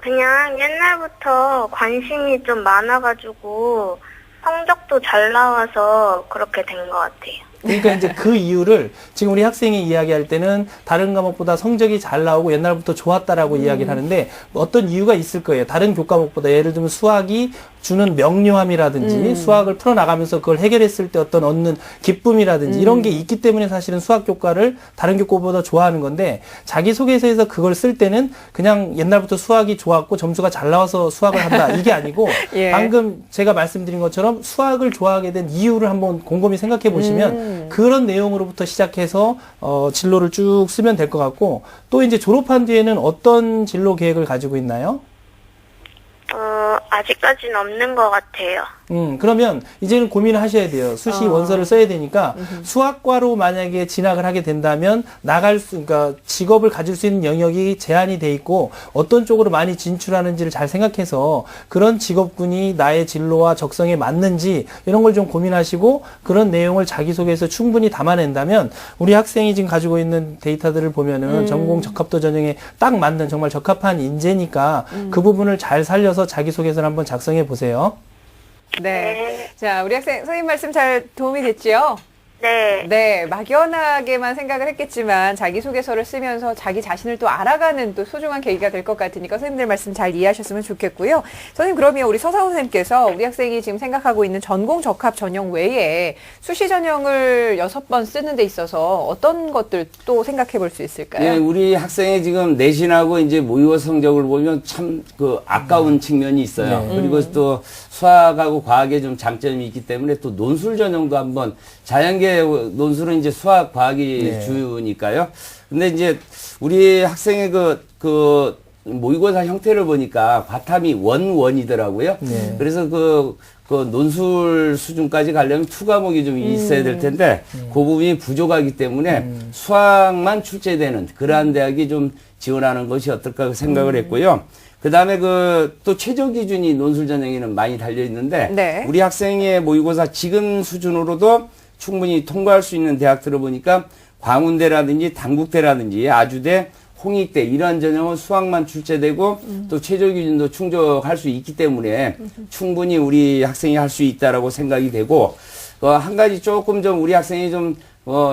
그냥 옛날부터 관심이 좀 많아가지고 성적도 잘 나와서 그렇게 된 것 같아요. 그러니까 이제 그 이유를 지금 우리 학생이 이야기할 때는 다른 과목보다 성적이 잘 나오고 옛날부터 좋았다라고 이야기를 하는데 어떤 이유가 있을 거예요. 다른 교과목보다 예를 들면 수학이 주는 명료함이라든지 수학을 풀어나가면서 그걸 해결했을 때 어떤 얻는 기쁨이라든지 이런 게 있기 때문에 사실은 수학 교과를 다른 교과보다 좋아하는 건데 자기소개서에서 그걸 쓸 때는 그냥 옛날부터 수학이 좋았고 점수가 잘 나와서 수학을 한다 이게 아니고 예. 방금 제가 말씀드린 것처럼 수학을 좋아하게 된 이유를 한번 곰곰이 생각해 보시면 그런 내용으로부터 시작해서 진로를 쭉 쓰면 될 것 같고 또 이제 졸업한 뒤에는 어떤 진로 계획을 가지고 있나요? 아직까지는 없는 것 같아요. 그러면 이제는 고민을 하셔야 돼요. 수시 원서를 써야 되니까 수학과로 만약에 진학을 하게 된다면 그러니까 직업을 가질 수 있는 영역이 제한이 돼 있고 어떤 쪽으로 많이 진출하는지를 잘 생각해서 그런 직업군이 나의 진로와 적성에 맞는지 이런 걸 좀 고민하시고 그런 내용을 자기소개에서 충분히 담아낸다면 우리 학생이 지금 가지고 있는 데이터들을 보면은 전공 적합도 전형에 딱 맞는 정말 적합한 인재니까 그 부분을 잘 살려서 자기소개서를 한번 작성해 보세요. 네. 자, 우리 학생, 선생님 말씀 잘 도움이 됐지요? 네. 네, 막연하게만 생각을 했겠지만 자기소개서를 쓰면서 자기 자신을 또 알아가는 또 소중한 계기가 될 것 같으니까 선생님들 말씀 잘 이해하셨으면 좋겠고요. 선생님, 그러면 우리 서상훈 선생님께서 우리 학생이 지금 생각하고 있는 전공 적합 전형 외에 수시 전형을 6번 쓰는 데 있어서 어떤 것들 또 생각해 볼 수 있을까요? 예, 우리 학생이 지금 내신하고 이제 모의고 성적을 보면 참 그 아까운 측면이 있어요. 그리고 또 수학하고 과학에 좀 장점이 있기 때문에 또 논술 전형도 한번 자연계 논술은 이제 수학, 과학이 주니까요. 근데 이제 우리 학생의 그 모의고사 형태를 보니까 바탕이 원이더라고요. 그래서 그 논술 수준까지 가려면 2과목이 좀 있어야 될 텐데 그 부분이 부족하기 때문에 수학만 출제되는 그러한 대학이 좀 지원하는 것이 어떨까 생각을 했고요. 그 다음에 또 최저 기준이 논술 전형에는 많이 달려 있는데 네. 우리 학생의 모의고사 지금 수준으로도 충분히 통과할 수 있는 대학들을 보니까 광운대라든지 단국대라든지 아주대, 홍익대 이러한 전형은 수학만 출제되고 또 최저 기준도 충족할 수 있기 때문에 충분히 우리 학생이 할 수 있다라고 생각이 되고 한 가지 조금 좀 우리 학생이 좀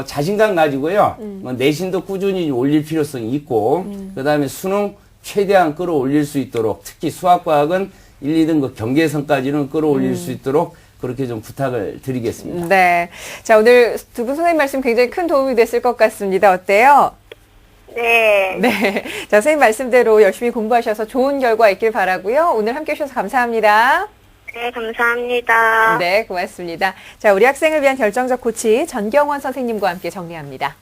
자신감 가지고요. 내신도 꾸준히 올릴 필요성이 있고 그다음에 수능 최대한 끌어올릴 수 있도록 특히 수학과학은 1, 2등급 경계선까지는 끌어올릴 수 있도록 그렇게 좀 부탁을 드리겠습니다. 네. 자, 오늘 두 분 선생님 말씀 굉장히 큰 도움이 됐을 것 같습니다. 어때요? 네. 네. 자, 선생님 말씀대로 열심히 공부하셔서 좋은 결과 있길 바라고요. 오늘 함께 해주셔서 감사합니다. 네, 감사합니다. 네, 고맙습니다. 자, 우리 학생을 위한 결정적 코치 전경원 선생님과 함께 정리합니다.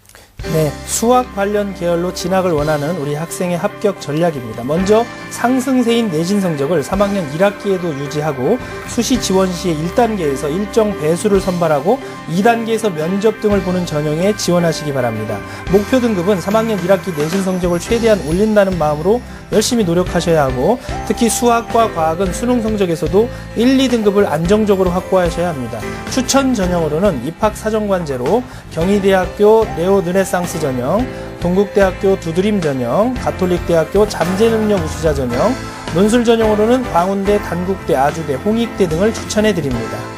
네, 수학 관련 계열로 진학을 원하는 우리 학생의 합격 전략입니다. 먼저 상승세인 내신 성적을 3학년 1학기에도 유지하고 수시 지원 시에 1단계에서 일정 배수를 선발하고 2단계에서 면접 등을 보는 전형에 지원하시기 바랍니다. 목표 등급은 3학년 1학기 내신 성적을 최대한 올린다는 마음으로 열심히 노력하셔야 하고 특히 수학과 과학은 수능 성적에서도 1, 2등급을 안정적으로 확보하셔야 합니다. 추천 전형으로는 입학사정관제로 경희대학교 네오르네상스 전형, 동국대학교 두드림 전형, 가톨릭대학교 잠재능력 우수자 전형, 논술 전형으로는 광운대, 단국대, 아주대, 홍익대 등을 추천해드립니다.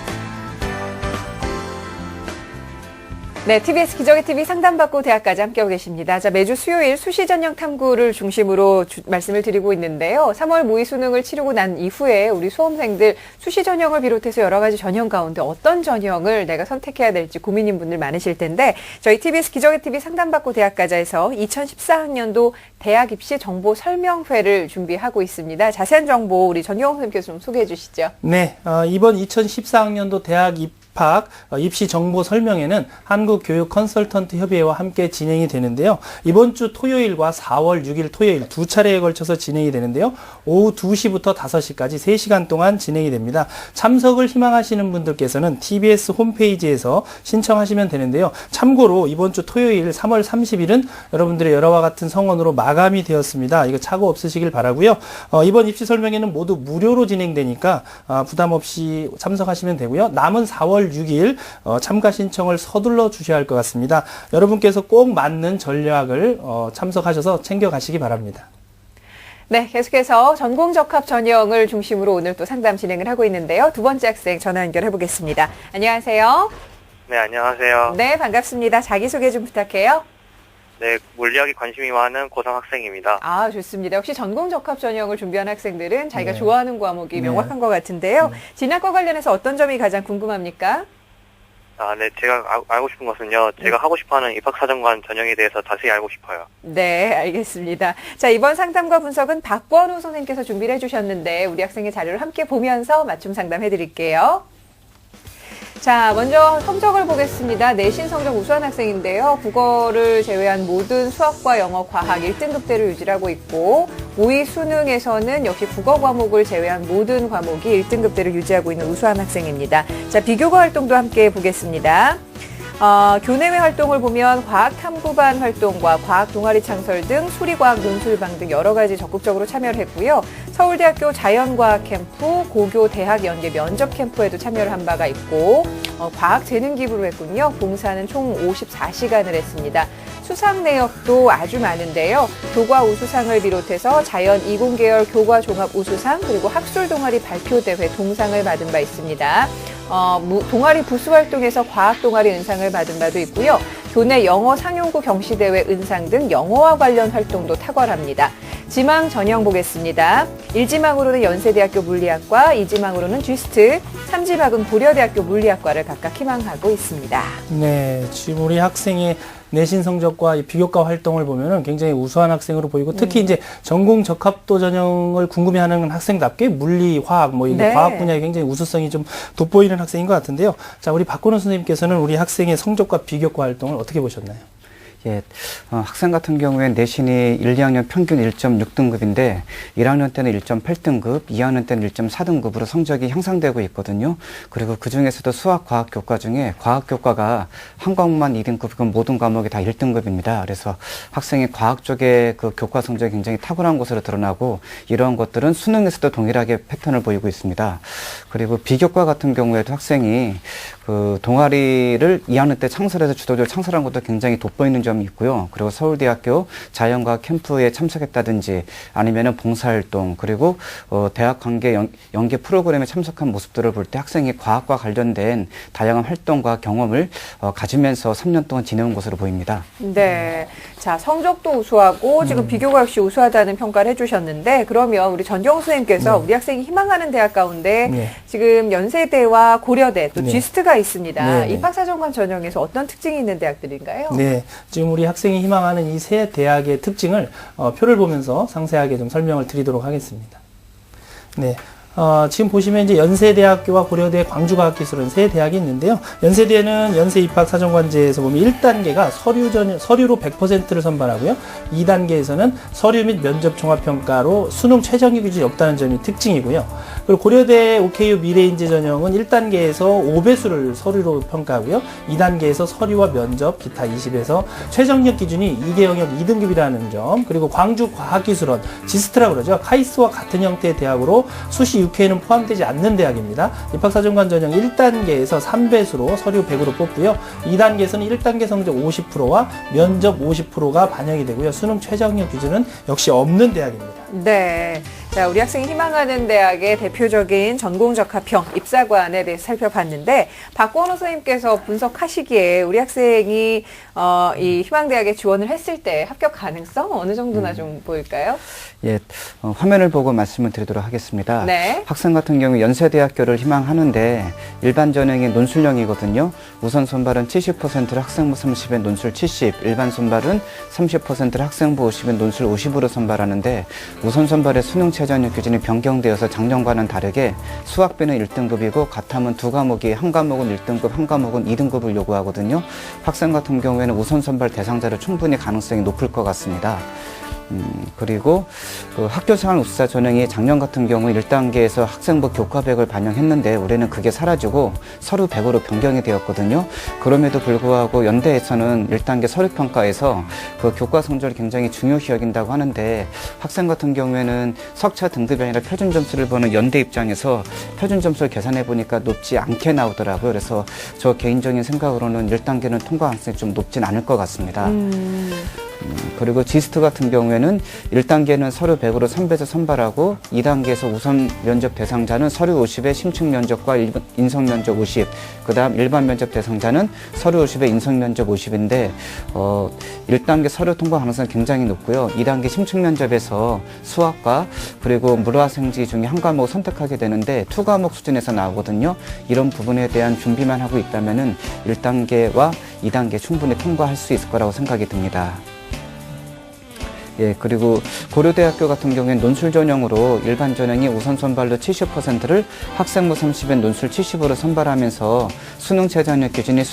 네, TBS 기적의 TV 상담받고 대학까지 함께하고 계십니다. 자, 매주 수요일 수시 전형 탐구를 중심으로 말씀을 드리고 있는데요. 3월 모의 수능을 치르고 난 이후에 우리 수험생들 수시 전형을 비롯해서 여러 가지 전형 가운데 어떤 전형을 내가 선택해야 될지 고민인 분들 많으실 텐데 저희 TBS 기적의 TV 상담받고 대학까지에서 2014학년도 대학 입시 정보 설명회를 준비하고 있습니다. 자세한 정보 우리 전경원 선생님께서 좀 소개해 주시죠. 네, 이번 2014학년도 대학 입시 정보 설명회는 한국교육 컨설턴트 협의회와 함께 진행이 되는데요. 이번 주 토요일과 4월 6일 토요일 두 차례에 걸쳐서 진행이 되는데요. 오후 2시부터 5시까지 3시간 동안 진행이 됩니다. 참석을 희망하시는 분들께서는 TBS 홈페이지에서 신청하시면 되는데요. 참고로 이번 주 토요일 3월 30일은 여러분들의 여러와 같은 성원으로 마감이 되었습니다. 이거 착오 없으시길 바라고요. 이번 입시 설명회는 모두 무료로 진행되니까 부담 없이 참석하시면 되고요. 남은 4월 6일 참가 신청을 서둘러 주셔야 할 것 같습니다. 여러분께서 꼭 맞는 전략을 참석하셔서 챙겨가시기 바랍니다. 네, 계속해서 전공적합 전형을 중심으로 오늘 또 상담 진행을 하고 있는데요. 두 번째 학생 전화 연결해 보겠습니다. 안녕하세요. 네, 안녕하세요. 네, 반갑습니다. 자기소개 좀 부탁해요. 네, 물리학에 관심이 많은 고등학생입니다. 아, 좋습니다. 역시 전공적합 전형을 준비한 학생들은 자기가 네. 좋아하는 과목이 명확한 것 같은데요. 진학과 관련해서 어떤 점이 가장 궁금합니까? 네, 제가 알고 싶은 것은요, 제가 하고 싶어하는 입학사정관 전형에 대해서 자세히 알고 싶어요. 네, 알겠습니다. 자, 이번 상담과 분석은 박권우 선생님께서 준비를 해주셨는데 우리 학생의 자료를 함께 보면서 맞춤 상담해드릴게요. 자, 먼저 성적을 보겠습니다. 내신 성적 우수한 학생인데요. 국어를 제외한 모든 수학과 영어, 과학 1등급대로 유지하고 있고 모의 수능에서는 역시 국어 과목을 제외한 모든 과목이 1등급대로 유지하고 있는 우수한 학생입니다. 자, 비교과 활동도 함께 보겠습니다. 교내외 활동을 보면 과학탐구반 활동과 과학 동아리 창설 등 수리과학 논술방 등 여러 가지 적극적으로 참여를 했고요. 서울대학교 자연과학 캠프, 고교 대학 연계 면접 캠프에도 참여를 한 바가 있고 과학 재능 기부를 했군요. 봉사는 총 54시간을 했습니다. 수상 내역도 아주 많은데요. 교과 우수상을 비롯해서 자연 이공계열 교과 종합 우수상 그리고 학술 동아리 발표대회 동상을 받은 바 있습니다. 동아리 부수 활동에서 과학 동아리 은상을 받은 바도 있고요. 교내 영어 상용구 경시대회 은상 등 영어와 관련 활동도 탁월합니다. 지망 전형 보겠습니다. 1지망으로는 연세대학교 물리학과, 2지망으로는 쥐스트, 3지망은 고려대학교 물리학과를 각각 희망하고 있습니다. 네, 지금 우리 학생의 내신 성적과 이 비교과 활동을 보면은 굉장히 우수한 학생으로 보이고 특히 이제 전공 적합도 전형을 궁금해하는 학생답게 물리, 화학 뭐 이게 네. 과학 분야에 굉장히 우수성이 좀 돋보이는 학생인 것 같은데요. 자, 우리 박건우 선생님께서는 우리 학생의 성적과 비교과 활동을 어떻게 보셨나요? 예, 학생 같은 경우에 내신이 1, 2학년 평균 1.6등급인데 1학년 때는 1.8등급, 2학년 때는 1.4등급으로 성적이 향상되고 있거든요. 그리고 그 중에서도 수학, 과학 교과 중에 과학 교과가 한 과목만 2등급이고 모든 과목이 다 1등급입니다. 그래서 학생이 과학 쪽에 그 교과 성적이 굉장히 탁월한 것으로 드러나고 이러한 것들은 수능에서도 동일하게 패턴을 보이고 있습니다. 그리고 비교과 같은 경우에도 학생이 그 동아리를 2학년 때 창설해서 주도적으로 창설한 것도 굉장히 돋보이는 점이 있고요. 그리고 서울대학교 자연과학 캠프에 참석했다든지 아니면은 봉사활동 그리고 대학 관계 연계 프로그램에 참석한 모습들을 볼 때 학생이 과학과 관련된 다양한 활동과 경험을 가지면서 3년 동안 지내온 것으로 보입니다. 네. 자, 성적도 우수하고 지금 비교가 역시 우수하다는 평가를 해주셨는데 그러면 우리 전경호 선생님께서 우리 학생이 희망하는 대학 가운데 네. 지금 연세대와 고려대 또 네. GST가 있습니다. 네, 네. 입학사정관 전형에서 어떤 특징이 있는 대학들인가요? 네, 지금 우리 학생이 희망하는 이 세 대학의 특징을 표를 보면서 상세하게 좀 설명을 드리도록 하겠습니다. 네. 지금 보시면 이제 연세대학교와 고려대, 광주과학기술은 세 대학이 있는데요. 연세대는 연세 입학 사정관제에서 보면 1단계가 서류로 100%를 선발하고요. 2단계에서는 서류 및 면접 종합평가로 수능 최저학력 기준이 없다는 점이 특징이고요. 그리고 고려대 OKU 미래인재 전형은 1단계에서 5배수를 서류로 평가하고요. 2단계에서 서류와 면접, 기타 20에서 최저학력 기준이 2개 영역 2등급이라는 점, 그리고 광주과학기술원, 지스트라고 그러죠. 카이스트와 같은 형태의 대학으로 수시 6회는 포함되지 않는 대학입니다. 입학사정관 전형 1단계에서 3배수로 서류 100으로 뽑고요. 2단계에서는 1단계 성적 50%와 면접 50%가 반영이 되고요. 수능 최저학력 기준은 역시 없는 대학입니다. 네. 자, 우리 학생이 희망하는 대학의 대표적인 전공적합형 입사관에 대해서 살펴봤는데 박건호 선생님께서 분석하시기에 우리 학생이 이 희망대학에 지원을 했을 때 합격 가능성 어느 정도나 좀 보일까요? 예, 화면을 보고 말씀을 드리도록 하겠습니다. 네. 학생 같은 경우 연세대학교를 희망하는데 일반 전형이 논술형이거든요. 우선 선발은 70%를 학생부 30에 논술 70, 일반 선발은 30%를 학생부 50에 논술 50으로 선발하는데 우선 선발의 수능 최저학력 기준이 변경되어서 작년과는 다르게 수학비는 1등급이고 과탐은 두 과목이 한 과목은 1등급, 한 과목은 2등급을 요구하거든요. 학생 같은 경우에는 우선 선발 대상자를 충분히 가능성이 높을 것 같습니다. 그리고 그 학교생활 우수자 전형이 작년 같은 경우 1단계에서 학생부 교과 100을 반영했는데 올해는 그게 사라지고 서류 100으로 변경이 되었거든요. 그럼에도 불구하고 연대에서는 1단계 서류평가에서 그 교과 성적을 굉장히 중요시 여긴다고 하는데 학생 같은 경우에는 석차 등급이 아니라 표준 점수를 보는 연대 입장에서 표준 점수를 계산해 보니까 높지 않게 나오더라고요. 그래서 저 개인적인 생각으로는 1단계는 통과 가능성이 좀 높진 않을 것 같습니다. 그리고 지스트 같은 경우에는 1단계는 서류 100으로 3배에서 선발하고 2단계에서 우선 면접 대상자는 서류 50에 심층 면접과 인성 면접 50, 그 다음 일반 면접 대상자는 서류 50에 인성 면접 50인데 1단계 서류 통과 가능성이 굉장히 높고요. 2단계 심층 면접에서 수학과 그리고 물화생지 중에 한 과목을 선택하게 되는데 2과목 수준에서 나오거든요. 이런 부분에 대한 준비만 하고 있다면은 1단계와 2단계 충분히 통과할 수 있을 거라고 생각이 듭니다. 예, 그리고 고려대학교 같은 경우에는 논술 전형으로 일반 전형이 우선 선발로 70%를 학생부 30엔 논술 70으로 선발하면서 수능 최저학력 기준이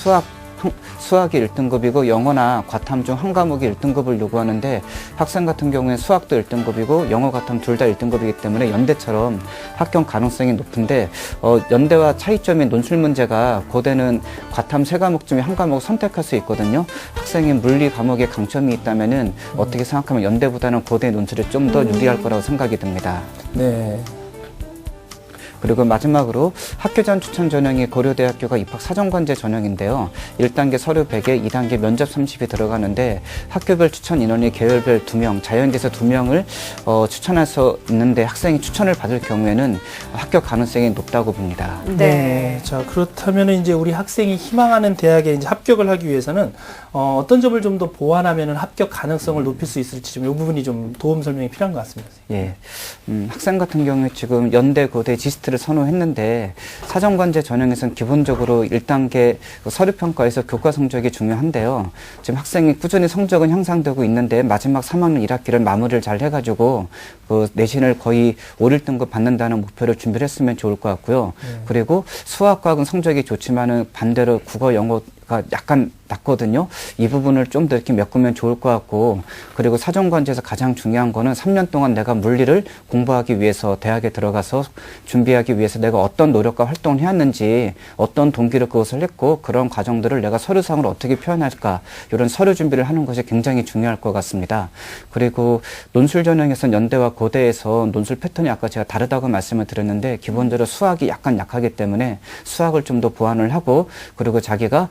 수학이 1등급이고 영어나 과탐 중 한 과목이 1등급을 요구하는데 학생 같은 경우에 수학도 1등급이고 영어 과탐 둘 다 1등급이기 때문에 연대처럼 합격 가능성이 높은데 연대와 차이점인 논술 문제가 고대는 과탐 3과목 중에 한 과목을 선택할 수 있거든요. 학생이 물리 과목에 강점이 있다면은 어떻게 생각하면 연대보다는 고대 논술이 좀 더 유리할 거라고 생각이 듭니다. 네. 그리고 마지막으로 학교전 추천 전형이 고려대학교가 입학 사정관제 전형인데요. 1단계 서류 100에 2단계 면접 30이 들어가는데 학교별 추천 인원이 계열별 2명, 자연계에서 2명을 추천할 수 있는데 학생이 추천을 받을 경우에는 합격 가능성이 높다고 봅니다. 네. 자, 그렇다면 이제 우리 학생이 희망하는 대학에 이제 합격을 하기 위해서는 어떤 점을 좀 더 보완하면 합격 가능성을 높일 수 있을지 좀 이 부분이 좀 도움 설명이 필요한 것 같습니다. 예. 학생 같은 경우에 지금 연대, 고대, 지스트를 선호했는데 사정관제 전형에서는 기본적으로 1단계 서류평가에서 교과 성적이 중요한데요. 지금 학생이 꾸준히 성적은 향상되고 있는데 마지막 3학년 1학기를 마무리를 잘 해가지고 그 내신을 거의 5, 1등급 받는다는 목표를 준비를 했으면 좋을 것 같고요. 그리고 수학과학은 성적이 좋지만은 반대로 국어, 영어가 약간 낮거든요. 이 부분을 좀 더 이렇게 메꾸면 좋을 것 같고, 그리고 사정관제에서 가장 중요한 거는 3년 동안 내가 물리를 공부하기 위해서 대학에 들어가서 준비하기 위해서 내가 어떤 노력과 활동을 해왔는지, 어떤 동기로 그것을 했고, 그런 과정들을 내가 서류상으로 어떻게 표현할까, 이런 서류 준비를 하는 것이 굉장히 중요할 것 같습니다. 그리고 논술 전형에서는 연대와 고대에서 논술 패턴이 아까 제가 다르다고 말씀을 드렸는데, 기본적으로 수학이 약간 약하기 때문에 수학을 좀 더 보완을 하고, 그리고 자기가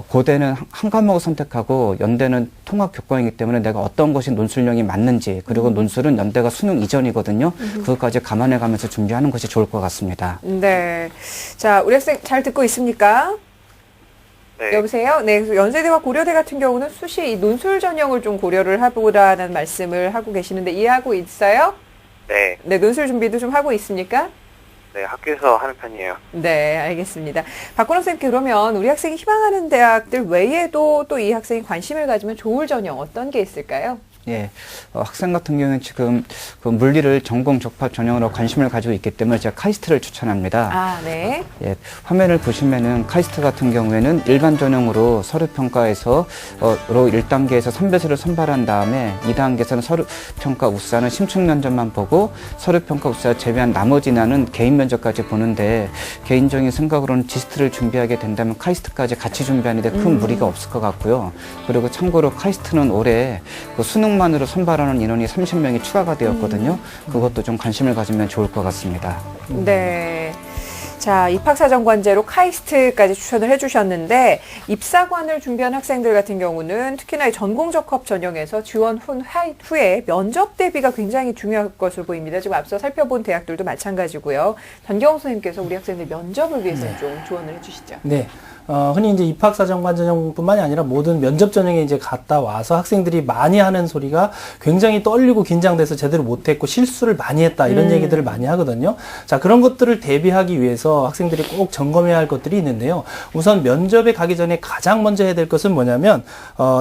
고대는 한 과목을 선택하고 연대는 통합 교과이기 때문에 내가 어떤 것이 논술형이 맞는지, 그리고 논술은 연대가 수능 이전이거든요. 그것까지 감안해 가면서 준비하는 것이 좋을 것 같습니다. 네. 자, 우리 학생 잘 듣고 있습니까? 네. 여보세요? 네, 그래서 연세대와 고려대 같은 경우는 수시 이 논술 전형을 좀 고려를 해보라는 말씀을 하고 계시는데 이해하고 있어요? 네. 네, 논술 준비도 좀 하고 있습니까? 네, 학교에서 하는 편이에요. 네, 알겠습니다. 박건호 선생님, 그러면 우리 학생이 희망하는 대학들 외에도 또 이 학생이 관심을 가지면 좋을 전형 어떤 게 있을까요? 예, 학생 같은 경우는 지금 그 물리를 전공 적합 전형으로 관심을 가지고 있기 때문에 제가 카이스트를 추천합니다. 아, 네. 예, 화면을 보시면은 카이스트 같은 경우에는 일반 전형으로 서류 평가에서 로 1단계에서 선배수를 선발한 다음에 2단계에서는 서류 평가 우수하는 심층 면접만 보고 서류 평가 우수를 제외한 나머지 나는 개인 면접까지 보는데 개인적인 생각으로는 지스트를 준비하게 된다면 카이스트까지 같이 준비하는데 큰 무리가 없을 것 같고요. 그리고 참고로 카이스트는 올해 그 수능만으로 선발하는 인원이 30명이 추가가 되었거든요. 그것도 좀 관심을 가지면 좋을 것 같습니다. 네. 자, 입학사정관제로 카이스트까지 추천을 해주셨는데 입사관을 준비한 학생들 같은 경우는 특히나 이 전공적합 전형에서 지원 후에 면접 대비가 굉장히 중요할 것으로 보입니다. 지금 앞서 살펴본 대학들도 마찬가지고요. 전경호 선생님께서 우리 학생들 면접을 위해서 좀 조언을 해주시죠. 네. 흔히 이제 입학사정관 전형뿐만이 아니라 모든 면접 전형에 이제 갔다 와서 학생들이 많이 하는 소리가 굉장히 떨리고 긴장돼서 제대로 못했고 실수를 많이 했다 이런 얘기들을 많이 하거든요. 자, 그런 것들을 대비하기 위해서 학생들이 꼭 점검해야 할 것들이 있는데요. 우선 면접에 가기 전에 가장 먼저 해야 될 것은 뭐냐면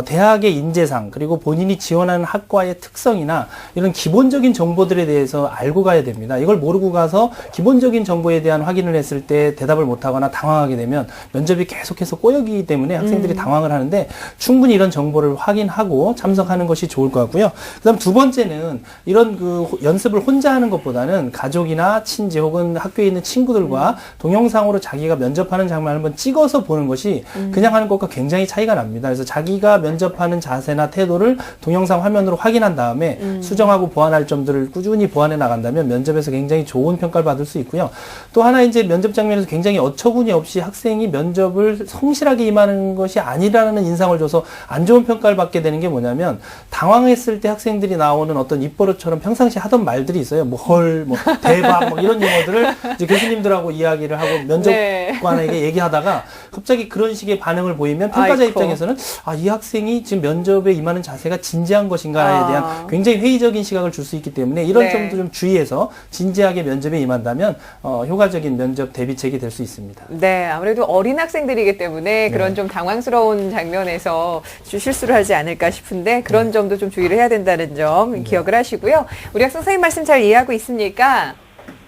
대학의 인재상 그리고 본인이 지원하는 학과의 특성이나 이런 기본적인 정보들에 대해서 알고 가야 됩니다. 이걸 모르고 가서 기본적인 정보에 대한 확인을 했을 때 대답을 못하거나 당황하게 되면 면접이 계속해서 꼬여기기 때문에 학생들이 당황을 하는데 충분히 이런 정보를 확인하고 참석하는 것이 좋을 것 같고요. 그다음 두 번째는 이런 그 연습을 혼자 하는 것보다는 가족이나 친지 혹은 학교에 있는 친구들과 동영상으로 자기가 면접하는 장면을 한번 찍어서 보는 것이 그냥 하는 것과 굉장히 차이가 납니다. 그래서 자기가 면접하는 자세나 태도를 동영상 화면으로 확인한 다음에 수정하고 보완할 점들을 꾸준히 보완해 나간다면 면접에서 굉장히 좋은 평가를 받을 수 있고요. 또 하나 이제 면접 장면에서 굉장히 어처구니 없이 학생이 면접을 성실하게 임하는 것이 아니라는 인상을 줘서 안 좋은 평가를 받게 되는 게 뭐냐면 당황했을 때 학생들이 나오는 어떤 입버릇처럼 평상시 하던 말들이 있어요. 뭐 헐, 뭐 대박, 뭐 이런 용어들을 이제 교수님들하고 이야기를 하고 면접관에게 얘기하다가 갑자기 그런 식의 반응을 보이면 평가자 입장에서는 이 학생이 지금 면접에 임하는 자세가 진지한 것인가에 대한 굉장히 회의적인 시각을 줄 수 있기 때문에 이런 점도 좀 주의해서 진지하게 면접에 임한다면 효과적인 면접 대비책이 될 수 있습니다. 네, 아무래도 어린 학생들이기 때문에 그런 좀 당황스러운 장면에서 실수를 하지 않을까 싶은데 그런 점도 좀 주의를 해야 된다는 점 기억을 하시고요. 우리 학생 선생님 말씀 잘 이해하고 있습니까?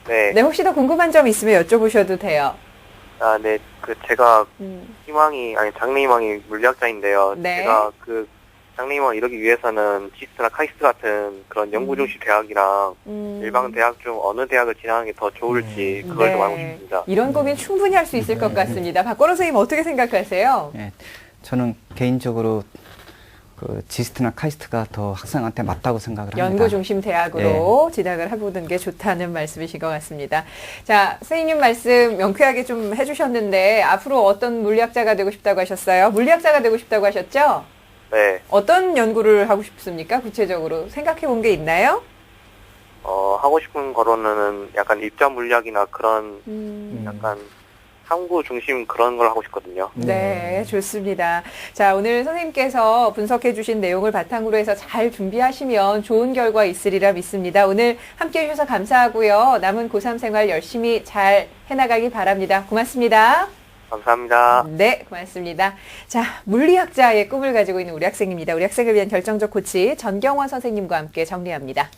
네. 네, 혹시 더 궁금한 점 있으면 여쭤보셔도 돼요. 아, 네. 제가 장래희망이 물리학자인데요. 네. 제가 장래희망을 이루기 위해서는 지스트나 카이스트 같은 그런 연구 중심 대학이랑 일반 대학 중 어느 대학을 진학하는 게 더 좋을지 그걸 좀 알고 싶습니다. 이런 고민 충분히 할 수 있을 것 같습니다. 박건호 선생님 어떻게 생각하세요? 예, 저는 개인적으로 그 지스트나 카이스트가 더 학생한테 맞다고 생각을 합니다. 연구 중심 대학으로 진학을 해보는 게 좋다는 말씀이신 것 같습니다. 자, 선생님 말씀 명쾌하게 좀 해주셨는데 앞으로 어떤 물리학자가 되고 싶다고 하셨어요? 물리학자가 되고 싶다고 하셨죠? 네. 어떤 연구를 하고 싶습니까? 구체적으로 생각해 본 게 있나요? 하고 싶은 거로는 약간 입자 물리학이나 그런 약간 탐구 중심 그런 걸 하고 싶거든요. 네, 좋습니다. 자, 오늘 선생님께서 분석해 주신 내용을 바탕으로 해서 잘 준비하시면 좋은 결과 있으리라 믿습니다. 오늘 함께 해주셔서 감사하고요. 남은 고3 생활 열심히 잘 해나가기 바랍니다. 고맙습니다. 감사합니다. 네, 고맙습니다. 자, 물리학자의 꿈을 가지고 있는 우리 학생입니다. 우리 학생을 위한 결정적 코치 전경원 선생님과 함께 정리합니다.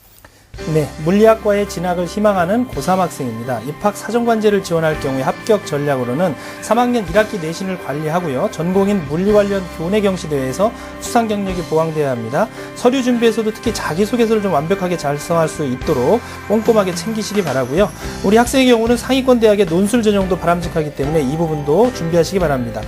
네, 물리학과에 진학을 희망하는 고3 학생입니다. 입학 사정관제를 지원할 경우에 합격 전략으로는 3학년 1학기 내신을 관리하고요. 전공인 물리 관련 교내 경시대회에서 수상 경력이 보강되어야 합니다. 서류 준비에서도 특히 자기소개서를 좀 완벽하게 작성할 수 있도록 꼼꼼하게 챙기시기 바라고요. 우리 학생의 경우는 상위권 대학의 논술 전형도 바람직하기 때문에 이 부분도 준비하시기 바랍니다.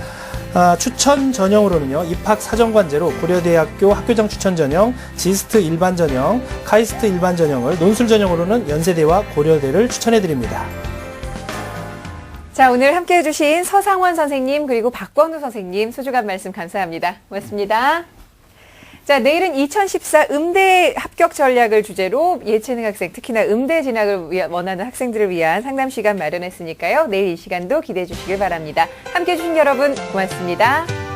추천 전형으로는요, 입학 사정관제로 고려대학교 학교장 추천 전형, 지스트 일반 전형, 카이스트 일반 전형을, 논술 전형으로는 연세대와 고려대를 추천해드립니다. 자, 오늘 함께 해주신 서상원 선생님 그리고 박광두 선생님 소중한 말씀 감사합니다. 고맙습니다. 자, 내일은 2014 음대 합격 전략을 주제로 예체능 학생, 특히나 음대 진학을 원하는 학생들을 위한 상담 시간 마련했으니까요. 내일 이 시간도 기대해 주시길 바랍니다. 함께해 주신 여러분 고맙습니다.